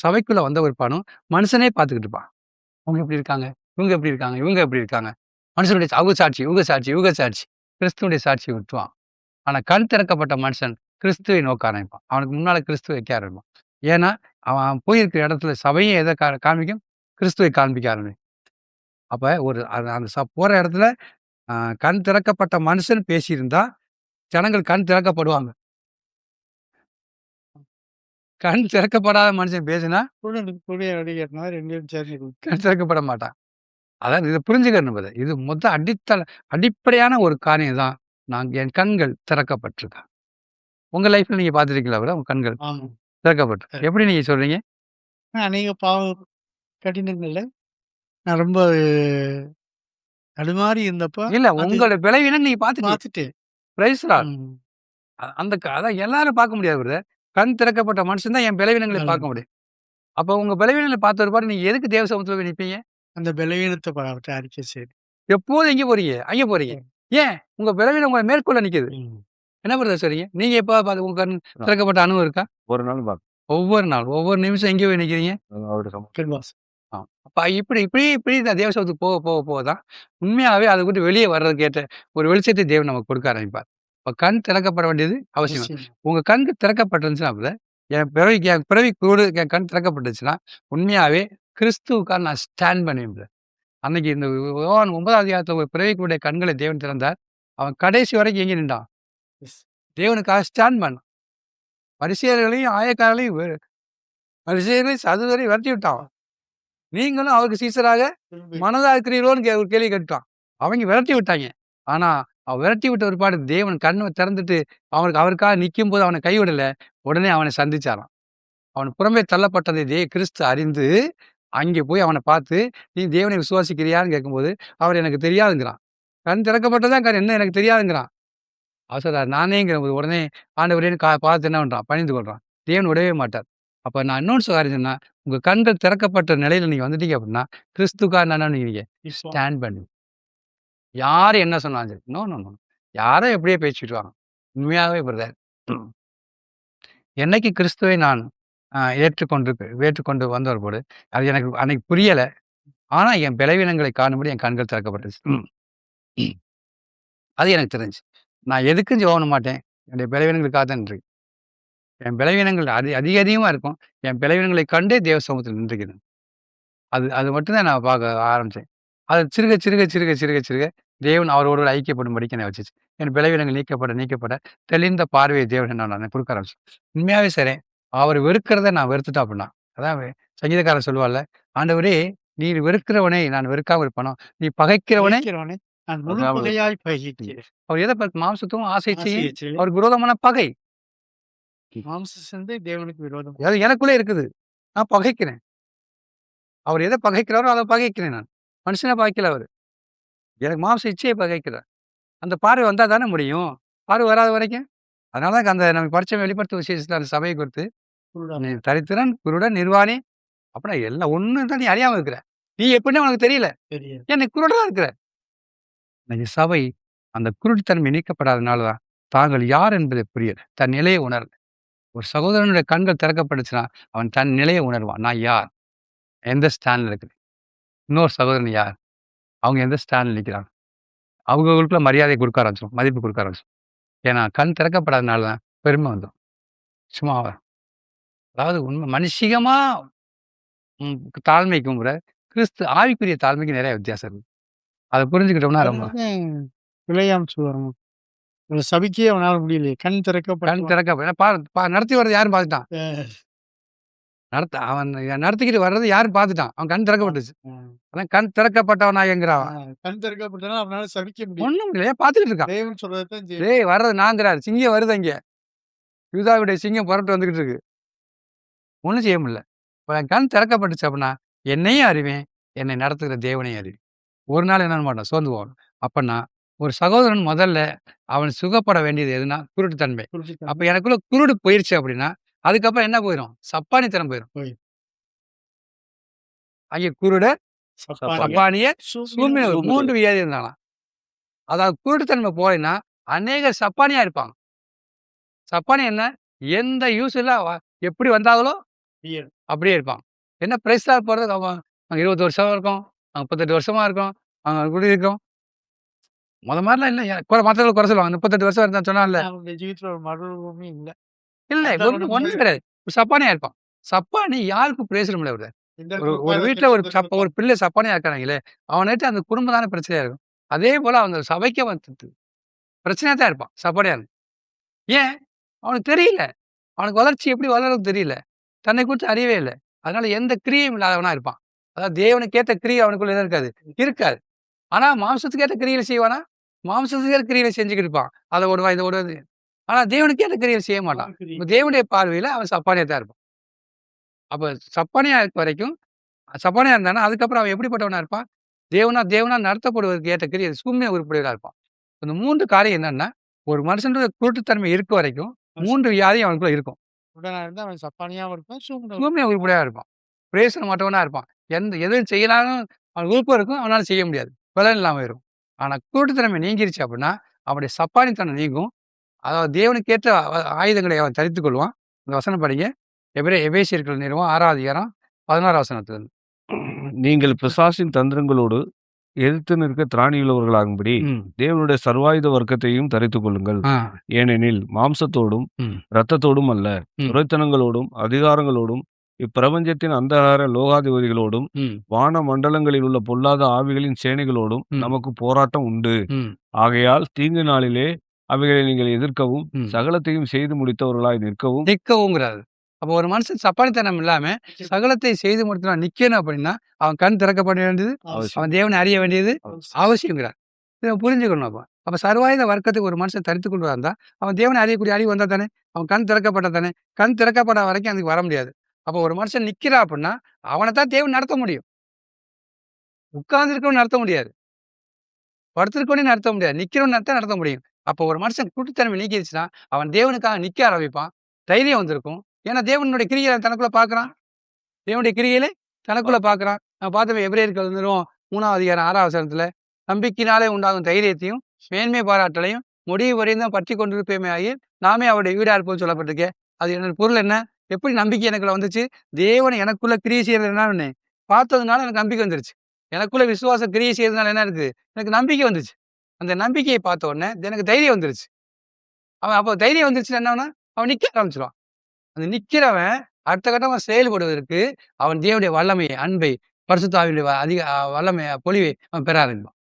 சபைக்குள்ள வந்த இருப்பானும் மனுஷனே பார்த்துக்கிட்டு இருப்பான். அவங்க எப்படி இருக்காங்க, இவங்க எப்படி இருக்காங்க, இவங்க எப்படி இருக்காங்க. மனுஷனுடைய அவங்க சாட்சி, இவங்க சாட்சி, இவங்க சாட்சி. கிறிஸ்துவனுடைய சாட்சியை விட்டுவான். ஆனா கண் திறக்கப்பட்ட மனுஷன் கிறிஸ்துவை நோக்க ஆரம்பிப்பான். அவனுக்கு முன்னால கிறிஸ்துவை வைக்க ஆரம்பிப்பான். ஏன்னா அவன் போயிருக்கிற இடத்துல சபையும் எதை காண்பிக்கும்? கிறிஸ்துவை காண்பிக்க ஆரம்பிக்கும். அப்ப ஒரு அந்த போற இடத்துல கண் திறக்கப்பட்ட மனுஷன் பேசியிருந்தா ஜனங்கள் கண் திறக்கப்படுவாங்க. கண் திறக்கப்படாத மனுஷன் பேசினா கண் திறக்கப்பட மாட்டான். அதாவது இதை புரிஞ்சுக்கணும். இது அடிப்படையான ஒரு காரியம் தான். என் கண்கள் திறக்கப்பட்டிருக்கேன். உங்க லைஃப்ல நீங்க பார்த்துருக்கீங்களா? உங்க கண்கள் திறக்கப்பட்டு எப்படி நீங்க சொல்றீங்க? அநேக பாவம் கடினங்கள்ல நான் ரொம்ப தடுமாறி இருந்தப்ப இல்ல உங்களோட விளைவினை நீங்க பார்த்துட்டு அந்த அதான் எல்லாரும் பார்க்க முடியாது பிரதர். கண் திறக்கப்பட்ட மனுஷன் தான் என் பலவீனங்களை பார்க்க முடியும். அப்ப உங்க பலவீனங்களை பார்த்த ஒரு பாரு நீங்க எதுக்கு தேவ சமூகத்துல போய் நிற்பீங்க? அந்த பலவீனத்தை அறிக்கை செய்து எப்போதும் எங்க போறீங்க? அங்க போறீங்க. ஏன் உங்க பலவீனம் உங்களை மேற்கொள்ள நிக்குது. என்ன பிரதர் சொல்றீங்க? நீங்க எப்ப பார்த்து உங்க கண் திறக்கப்பட்ட அனுபவம் இருக்கா? ஒரு நாள் ஒவ்வொரு நாள் ஒவ்வொரு நிமிஷம் எங்க போய் நிக்கிறீங்க? அப்ப இப்படி தேவ சமூகத்துக்கு போக போக போக தான் உண்மையாவே அதை விட்டு வெளியே வர்றதுக்கு ஏற்ற ஒரு வெளிச்சத்தை தேவன் நமக்கு கொடுக்க ஆரம்பிப்பார். இப்ப கண் திறக்கப்பட வேண்டியது அவசியம். உங்க கண் திறக்கப்பட்டுருந்துச்சுன்னா என் பிறவி கூடு என் கண் திறக்கப்பட்டுச்சுன்னா உண்மையாவே கிறிஸ்துவுக்காக நான் ஸ்டாண்ட் பண்ணுவேன். அன்னைக்கு இந்த 9ஆம் அதிகாரத்துல ஒரு பிறவிக்குடைய கண்களை தேவன் திறந்தார். அவன் கடைசி வரைக்கும் எங்கே நின்றான்? தேவனுக்காக ஸ்டாண்ட் பண்ணான். பரிசேயர்களையும் ஆயக்காரர்களையும் பரிசேயர்களையும் சதுவரையும் விரட்டி விட்டான். நீங்களும் அவருக்கு சீசராக மனதா இருக்கிறீர்களோன்னு ஒரு கேள்வி கேட்டான். அவங்க விரட்டி விட்டாங்க. ஆனா அவன் விரட்டி விட்ட ஒரு பாடு தேவன் கண்ணை திறந்துட்டு அவருக்காக நிற்கும் போது அவனை கைவிடல. உடனே அவனை சந்திச்சாராம். அவன் புறம்பே தள்ளப்பட்டதை கிறிஸ்து அறிந்து அங்கே போய் அவன பார்த்து, "நீ தேவனை விசுவாசிக்கிறியான்னு?" கேட்கும்போது, அவர் எனக்கு தெரியாதுங்கிறான். கண் திறக்கப்பட்டதான் என்ன எனக்கு தெரியாதுங்கிறான். அவர் சொல்றாரு, நானேங்கிறபோது உடனே ஆண்டவரேன்னு பார்த்து என்ன பண்றான்? பணிந்து கொள்றான். தேவன் விடவே மாட்டார். அப்ப நான் இன்னொன்னு காரியம் சொன்னா, உங்க கண்கள் திறக்கப்பட்ட நிலையில நீங்க வந்துட்டீங்க அப்படின்னா, கிறிஸ்துக்காக என்ன நீங்க இப்போ ஸ்டாண்ட் பண்ணு. யாரு என்ன சொன்னாலும் சரி. No, no, no. யாரோ எப்படியோ பேசிட்டு வாங்க. உண்மையாவே பிரதர். என்னைக்கு கிறிஸ்துவை நான் ஏற்றுக்கொண்டு வந்த ஒருபோது, அது எனக்கு அன்னைக்கு புரியல. ஆனா என் பலவீனங்களை காணும்படி என் கண்கள் திறக்கப்பட்டுச்சு. அது எனக்கு தெரிஞ்சுச்சு. நான் எதுக்கும் ஜெபம் பண்ண மாட்டேன். என்னுடைய பலவீனங்களுக்காக தான் நின்றேன். என் பலவீனங்கள் அதிகமா இருக்கும். என் பலவீனங்களை கண்டே தேவ சமூகத்தில் நின்றுக்கிறேன். அது அது மட்டும் தான் நான் பார்க்க ஆரம்பிச்சேன். அது சிறுக தேவன் அவரோடு ஐக்கியப்படும்படிக்கு என்னை வச்சுச்சு. என் பலவீனங்கள் நீக்கப்பட தெளிந்த பார்வையை தேவன் நான் கொடுக்க ஆரம்பிச்சேன். உண்மையாவே சரி. அவர் வெறுக்கிறத நான் வெறுத்துட்டேன் அப்படின்னா, அதான் சங்கீதக்காரன் சொல்லுவார்ல, "ஆண்டவரே நீர் வெறுக்கிறவனை நான் வெறுக்காம இருப்பேனோ, நீ பகைக்கிறவனை." பகைக்கிறவனே நான் முழு அதாவது பகையாய் பகைக்கிறேன். அவர் எதை மாம்சத்துவம் ஆசை செய்யும் ஆசையை செய்ய அவருக்கு விரோதமான பகை. மாம்ச சிந்தை தேவனுக்கு விரோதம். அது எனக்குள்ளே இருக்குது. நான் பகைக்கிறேன். அவர் எதை பகைக்கிறாரோ அதை பகைக்கிறேன் நான். மனுஷனை பகைக்கல அவரு. எனக்கு மாம்ச இச்சையை பகைக்கிறார். அந்த பார்வை வந்தா தானே முடியும். பார்வை வராத வரைக்கும். அதனால தான் அந்த நம்ம படிச்ச வெளிப்படுத்தும் விசேஷத்துல அந்த சபையை குறித்து, குருடாம். "நீ தரித்திரன், குருடன், நிர்வாணி." அப்படின்னா எல்லாம் ஒண்ணும் தான் நீ அறியாம இருக்கிற. நீ எப்படின்னு உனக்கு தெரியல. தெரியாது. ஏன் நீ குருடனா இருக்கிற. இன்னைக்கு சபை அந்த குருட்டுத்தன்மை நீக்கப்படாதனால தான் தாங்கள் யார் என்பதை புரியல. தன் நிலையை உணரல. ஒரு சகோதரனுடைய கண்கள் திறக்கப்பட்டுச்சுன்னா, அவன் தன் நிலையை உணர்வான். நான் யார்? எந்த ஸ்டாண்ட்ல இருக்கிறேன்? இன்னொரு சகோதரன் யார்? அவங்க எந்த ஸ்டாண்ட்ல நிக்கிறாங்க? அவங்களுக்குள்ள மரியாதை கொடுக்க ஆரம்பிச்சிரும். மதிப்பு கொடுக்க ஆரம்பிச்சிரும். ஏன்னா, கண் திறக்கப்படாதனால தான் பெருமை வந்துரும். சும்மாவா? அதாவது உண்மை மனுஷிகமா ம் தாழ்மைக்கும் கூட, கிறிஸ்து ஆவிக்குரிய தாழ்மைக்கும் நிறைய வித்தியாசம் இருக்கு. அத புரிஞ்சுக்கிட்டோம்னா ரொம்ப அதனால பிழையாம் சொல்லுவாங்க. ஒரு சபைக்கே அவனால முடியலையே. கண் கண் திறக்கப்பட்ட திறக்க ஏன்னா நடத்தி வர்றது யாரும் பார்த்துட்டான். அவன் நடத்திக்கிட்டு வர்றது யாரும் பார்த்துட்டான். அவன் கண் திறக்கப்பட்டுச்சு. அதான் கண் திறக்கப்பட்டவனாயங்கிறான். கண் திறக்கப்பட்டனா அவனால சபிக்க முடியும். ஒண்ணும் இல்லையே பார்த்துக்கிட்டு இருக்கான். தேவன் சொல்றதான் செய்யும். டேய் வர்றது நான்கிறாரு. சிங்கம் வருது அங்க. யூதாவுடைய சிங்கம் புறப்பட்டு வந்துகிட்டு இருக்கு. ஒண்ணும் செய்ய முடியல. இப்ப என் கண் திறக்கப்பட்டுச்சு அப்படின்னா, என்னையும் அறிவேன், என்னை நடத்துகிற தேவனையும் அறிவேன். ஒரு நாள் என்ன மாட்டான் சோர்ந்து போவான். அப்பன்னா ஒரு சகோதரன் முதல்ல அவன் சுகப்பட வேண்டியது எதுனா குருட்டுத்தன்மை. அப்ப எனக்குள்ள குருடு போயிருச்சு அப்படின்னா, அதுக்கப்புறம் என்ன போயிரும்? சப்பானித்தனம் போயிரும். போயிரும். அங்கே குருட, சப்பானிய, சூம்பின 3 வியாதி இருந்தாங்களாம். அதாவது குருட்டுத்தன்மை போயின்னா, அநேகர் சப்பானியா இருப்பாங்க. சப்பானி என்ன? எந்த யூஸ் இல்ல எப்படி வந்தாங்களோ அப்படியே இருப்பான். என்ன பிரைஸ் லார்ட் போறதுக்கு அவன் 20 வருஷமா இருக்கும். 38 வருஷமா இருக்கும். இப்படி இருக்கும். மாதிரிலாம் இல்ல. மத்தவங்க குறை சொல்லுவாங்க. 38 வருஷம் இருந்தான்னு சொன்னான்ல. அவனுடைய ஜீவித்துல ஒரு மறுரூபமே இல்ல. இல்ல ஒண்ணும் கிடையாது. சப்பானியா இருப்பான். சப்பானி யாருக்கும் பிரயோஜனம் இல்ல பிரதர். ஒரு வீட்ல ஒரு பிள்ளை சப்பானியா இருக்கானுங்களே, அவன்கிட்ட அந்த குடும்பம் தானே பிரச்சனையா இருக்கும். அதே போல அவங்க சபைக்கு வந்து பிரச்சனையா தான் இருப்பான். சப்பானியா இருக்கு. ஏன்? அவனுக்கு தெரியல. அவனுக்கு வளர்ச்சி எப்படி வளரும்னு தெரியல. தன்னை குறித்து அறியவே இல்ல. அதனால எந்த கிரியையும் இல்லாதவனா இருப்பான். அதாவது தேவனுக்கு ஏத்த கிரியை அவனுக்குள்ள என்ன இருக்காது? இருக்காது. ஆனா மாம்சத்துக்கு ஏத்த கிரியைகளை செய்வானா? மாம்சத்துக்கு ஏத்த கிரியைகளை செஞ்சுக்கிட்டு இருப்பான். அத ஓடுவான், இத ஓடுவது. ஆனா தேவனுக்கு ஏத்த கிரியைகள் செய்ய மாட்டான். தேவனுடைய பார்வையில அவன் சப்பானியா தான் இருப்பான். அப்ப சப்பானியா இருக்க வரைக்கும் சப்பானியா இருந்தானா, அதுக்கப்புறம் அவன் எப்படிப்பட்டவனா இருப்பான்? தேவனா நடத்தப்படுவதற்கு ஏற்ற கிரியை சூழ்நிலை உருப்படியா இருப்பான். இந்த 3 காரியம் என்னன்னா, ஒரு மனுஷனுடைய குருட்டுத்தன்மை இருக்க வரைக்கும் 3 வியாதி அவனுக்குள்ள இருக்கும். உடனா இருந்தா அவன் சப்பானியாவும் இருப்பான். சூழ்நிலை உருப்படியா இருப்பான். பிரயோசன மாட்டவனா இருப்பான். எதுவும் செய்யலாலும் அவன் விருப்பம் இருக்கும். அவனால செய்ய முடியாது. பலன் இல்லாம இருக்கும். ஆனா குருட்டுத்தன்மை நீங்கிருச்சு அப்படின்னா, அவனுடைய சப்பானித்தனம் நீங்கும். அதாவது தேவனுக்கேற்ற ஆயுதங்களை அவன் தரித்துக் கொள்வான். இந்த வசனம் படிங்க. எபேசியர்கள் நிறுவம் 6ஆம் அதிகாரம் 16 வசனத்திலிருந்து. நீங்கள் பிசாசின் தந்திரங்களோடு எதிர்த்து நிற்க திராணியுள்ளவர்களாகும்படி தேவனுடைய சர்வாயுத வர்க்கத்தையும் தரித்துக் கொள்ளுங்கள். ஏனெனில் மாம்சத்தோடும் இரத்தத்தோடும் அல்ல, துரைத்தனங்களோடும் அதிகாரங்களோடும் இப்பிரபஞ்சத்தின் அந்தகார லோகாதிபதிகளோடும் வான மண்டலங்களில் உள்ள பொல்லாத ஆவிகளின் சேனைகளோடும் நமக்கு போராட்டம் உண்டு. ஆகையால் தீங்கு நாளிலே அவைகளை நீங்கள் எதிர்க்கவும் சகலத்தையும் செய்து முடித்தவர்களாய் நிற்கவுங்கிறாரு. அப்போ ஒரு மனுஷன் சப்பானித்தனம் இல்லாம சகலத்தை செய்து முடித்தான் நிக்கணும் அப்படின்னா, அவன் கண் திறக்கப்பட வேண்டியது, அவன் தேவனை அறிய வேண்டியது அவசியங்கிறார். இதை புரிஞ்சுக்கணும். அப்ப சர்வாயுத வர்க்கத்துக்கு ஒரு மனுஷன் தரித்துக் கொண்டு வந்தா, அவன் தேவனை அறியக்கூடிய அறிவு வந்தா தானே, அவன் கண் திறக்கப்பட்ட தானே. கண் திறக்கப்பட வரைக்கும் அதுக்கு வர முடியாது. அப்போ ஒரு மனுஷன் நிக்கிறான் அப்படின்னா, அவனத்தான் தேவன் நடத்த முடியும். உட்கார்ந்திருக்கிறவன் நடத்த முடியாது. படுத்திருக்கவனையும் நடத்த முடியாது. நிக்கிறவன தான் நடத்த முடியும். அப்போ ஒரு மனுஷன் குருட்டுத்தன்மை நீக்கிருச்சுன்னா, அவன் தேவனுக்காக நிக்க ஆரம்பிப்பான். தைரியம் வந்திருக்கும். ஏன்னா தேவனுடைய கிரியைகள தனக்குள்ள பார்க்குறான். தேவனுடைய கிரியைகளை தனக்குள்ள பார்க்குறான். நான் பார்த்தோமே எபிரேயருக்கு எழுதினோம் 3ஆம் அதிகாரம் 6ஆம் வசனத்துல, நம்பிக்கையினாலே உண்டாகும் தைரியத்தையும், மேன்மை பாராட்டலையும் முடிவு வரையும் தான் பற்றிக் கொண்டிருப்போமே ஆகில், நாமே அவருடைய வீடா இருப்போம்னு சொல்லப்பட்டிருக்கே. அது என்ன பொருள் என்ன? எப்படி நம்பிக்கை எனக்குள்ள வந்துச்சு? தேவன் எனக்குள்ள கிரியை செய்யறது என்னன்னு பார்த்ததுனால எனக்கு நம்பிக்கை வந்துருச்சு. எனக்குள்ள விசுவாச கிரியை செய்யறதுனால என்ன இருக்கு? எனக்கு நம்பிக்கை வந்துச்சு. அந்த நம்பிக்கையை பார்த்த உடனே எனக்கு தைரியம் வந்துருச்சு. அவன் அப்போ தைரியம் வந்துருச்சுன்னா என்ன ஆகும்னா, அவன் நிக்க ஆரம்பிச்சுருவான். அந்த நிக்கிறவன் அடுத்த கட்டமா செயல்படுவதற்கு அவன் தேவனுடைய வல்லமையை, அன்பை, பரிசுத்த ஆவியுடைய அதிக வல்லமைய பொழிவை அவன் பெற ஆரம்பிப்பான்.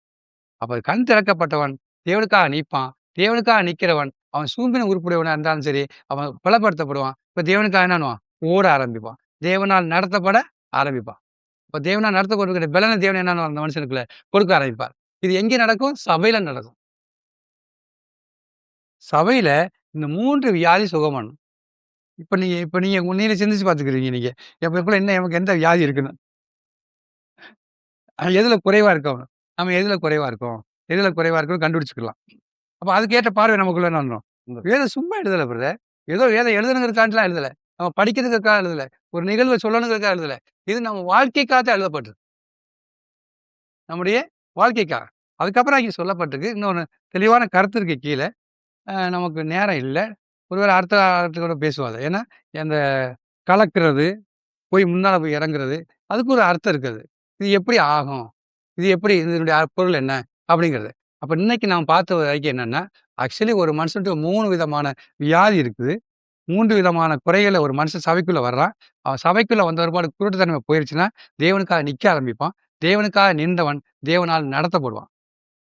அப்ப கண் திறக்கப்பட்டவன் தேவனுக்காக நிற்பான். தேவனுக்காக நிக்கிறவன் அவன் சூம்பின உருப்புடையவனா இருந்தாலும் சரி, அவன் பலப்படுத்தப்படுவான். இப்ப தேவனுக்காக என்ன பண்ணுவான்? ஓட ஆரம்பிப்பான். தேவனால் நடத்தப்பட ஆரம்பிப்பான். இப்ப தேவனால் நடத்தப்படுகிற பலன தேவன் என்ன அந்த மனுஷனுக்குள்ள கொடுக்க ஆரம்பிப்பார். இது எங்கே நடக்கும்? சபையில நடக்கும். சபையில இந்த 3 வியாதி சுகமானும். இப்ப நீங்க உண்மையில சிந்திச்சு பார்த்துக்கிறீங்க நீங்க. எப்ப என்ன நமக்கு எந்த வியாதி இருக்குன்னு. எதுல குறைவா இருக்கோம்? நம்ம எதுல குறைவா இருக்கோம்? எதுல குறைவா இருக்கோம்னு கண்டுபிடிச்சுக்கலாம். அப்ப அதுக்கேற்ற பார்வை நமக்குள்ள என்ன வரணும்? வேதம் சும்மா எழுதல பிரதர். ஏதோ வேதம் எழுதணுங்கிறதுக்காண்டிலாம் எழுதல. நம்ம படிக்கிறதுக்காக எழுதல. ஒரு நிகழ்வை சொல்லணுங்கிறதுக்காக எழுதல. இது நம்ம வாழ்க்கைக்காக தான் எழுதப்பட்டது. நம்முடைய வாழ்க்கைக்காக. அதுக்கப்புறம் இங்க சொல்லப்பட்டிருக்கு. இன்னொன்னு தெளிவான கருத்து இருக்கு கீழ. நமக்கு நேரம் இல்ல. ஒருவேளை அடுத்த கூட பேசுவோம் அத. ஏன்னா, அந்த கலக்கிறது, போய் முன்னால போய் இறங்குறது, அதுக்கு ஒரு அர்த்தம் இருக்குது. இது எப்படி ஆகும்? இது எப்படி இதனுடைய பொருள் என்ன? அப்படிங்கிறது. அப்ப இன்னைக்கு நாம் பார்த்த வரைக்கும் என்னன்னா, ஆக்சுவலி ஒரு மனுஷன்ட்ட 3 விதமான வியாதி இருக்குது. 3 விதமான குறைகள ஒரு மனுஷன் சபைக்குள்ள வர்றான். அவன் சபைக்குள்ள வந்த ஒருபாடு குருட்டுத்தன்மை போயிருச்சுன்னா, தேவனுக்காக நிக்க ஆரம்பிப்பான். தேவனுக்காக நின்றவன் தேவனால் நடத்தப்படுவான்.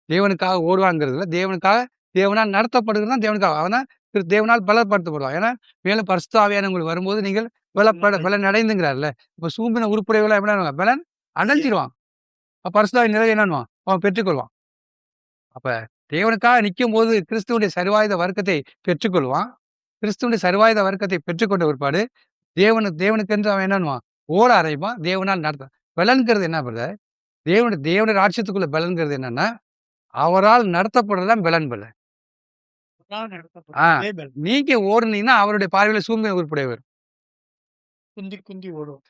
தேவனுக்காக ஓடுவாங்கிறதுல தேவனால் நடத்தப்படுகிறது தான் தேவனுக்காக. அவன் தேவனால் பலப்படுத்தப்படுவான். ஏன்னா, மேலும் பரிசுத்த ஆவியானவர்கள் வரும்போது நீங்கள் பலன் அடைந்துங்கிறார்ல. இப்ப சூம்பின உருப்புடையவர்களா எப்படி பலன் அடைஞ்சிருவான். பரிசுத்த ஆவியின் நிறைவை என்னன்னுவான்? அவன் பெற்றுக்கொள்வான். அப்ப தேவனுக்காக நிக்கும்போது கிறிஸ்துவுடைய சர்வாயுத வர்க்கத்தை பெற்றுக்கொள்வான். கிறிஸ்துவுடைய சர்வாயுத வர்க்கத்தை பெற்றுக்கொண்ட பிற்பாடு தேவனுக்கென்று அவன் என்னன்னுவான்? ஓட ஆரம்பிப்பான். தேவனால் நடத்த பலன்கிறது என்ன பிரதர்? தேவனுடைய ராஜ்யத்துக்குள்ள பலன்கிறது என்னன்னா, அவரால் நடத்தப்படுறதுதான் பலன். நீங்க ஓடுனீங்கன்னா அவருடைய பார்வையில சூம்பின உருப்புடையவர். குந்தி ஓடும்.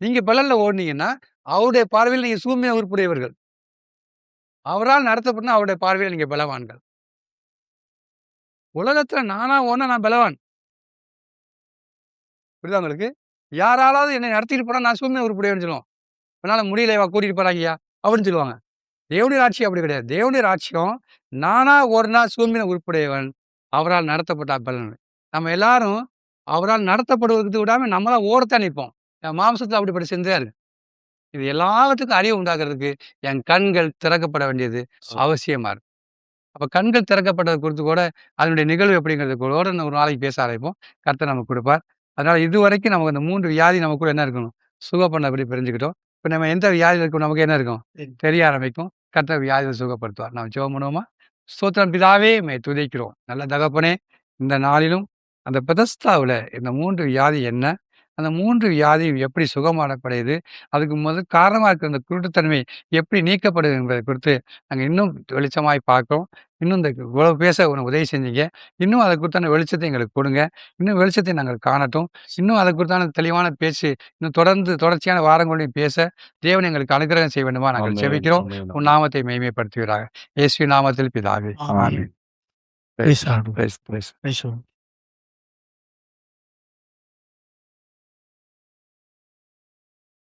நீங்க பலன்ல ஓடுனீங்கன்னா, அவருடைய பார்வையில் நீங்க சூம்பின உருப்புடையவர்கள். அவரால் நடத்தப்பட்டா அவருடைய பார்வையில் நீங்க பலவான்கள். உலகத்துல நானா ஓடுனா நான் பலவான். புரியுதா உங்களுக்கு? யாராலாவது என்னை நடத்திட்டு போனா நான் சூம்பின உருப்புடையவன்னு சொல்லுவோம். என்னால முடியலையவா கூட்டிட்டு போறாங்கய்யா அப்படின்னு சொல்லுவாங்க. தேவனுடைய ராட்சியம் அப்படி கிடையாது. தேவனுடைய ராட்சியம் நானா ஓடுனா சூம்பின உருப்புடையவன். அவரால் நடத்தப்பட்ட பலன். நம்ம எல்லாரும் அவரால் நடத்தப்படுவதற்கு விடாம நம்மளா ஓடத்தான் நிற்போம். மாம்சத்துல அப்படிப்பட்ட சிந்தையா இருக்கு. இது எல்லாவற்றுக்கும் அறிவு உண்டாக்குறதுக்கு என் கண்கள் திறக்கப்பட வேண்டியது அவசியமா இருக்கு. அப்ப கண்கள் திறக்கப்பட்டதை குறித்து கூட அதனுடைய நிகழ்வு எப்படிங்கிறது கூட ஒரு நாளைக்கு பேச ஆரம்பிப்போம். கர்த்தர் நமக்கு கொடுப்பார். அதனால இதுவரைக்கும் நமக்கு அந்த 3 வியாதி நமக்குள்ள என்ன இருக்கணும்? சுகம் பண்ணபடி தெரிஞ்சுக்கிட்டோம். இப்ப நம்ம எந்த வியாதியில் இருக்கும் நமக்கு என்ன இருக்கும்? தெரிய ஆரம்பிக்கும். கர்த்தர் வியாதியை சுகப்படுத்துவார். நாம் ஜெபம் பண்ணுவோமா? ஸ்தோத்திரம் பிதாவே, உம்மை துதிக்கிறோம். நல்ல தகப்பனே, இந்த நாளிலும் அந்த பெதஸ்தாவுல இந்த 3 வியாதி என்ன? அந்த 3 வியாதியும் எப்படி சுகமானப்படுது? அதுக்கு காரணமா இருக்கிற அந்த குருட்டுத்தன்மை எப்படி நீக்கப்படுது என்பதை குறித்து நாங்க இன்னும் வெளிச்சமாய் பார்க்கிறோம். இன்னும் இந்த இவ்வளவு பேச உதவி செஞ்சீங்க. இன்னும் அதை குறித்தான வெளிச்சத்தை எங்களுக்கு கொடுங்க. இன்னும் வெளிச்சத்தை நாங்கள் காணட்டும். இன்னும் அதை குறித்தான தெளிவான பேச்சு இன்னும் தொடர்ச்சியான வாரங்களையும் பேச தேவன் எங்களுக்கு அனுகிரகம் செய்ய வேண்டுமா நாங்கள் ஜெபிக்கிறோம். உன் நாமத்தை மகிமைப்படுத்துவீராக. இயேசுவின் நாமத்தில் பிதாவே. ஆமென்.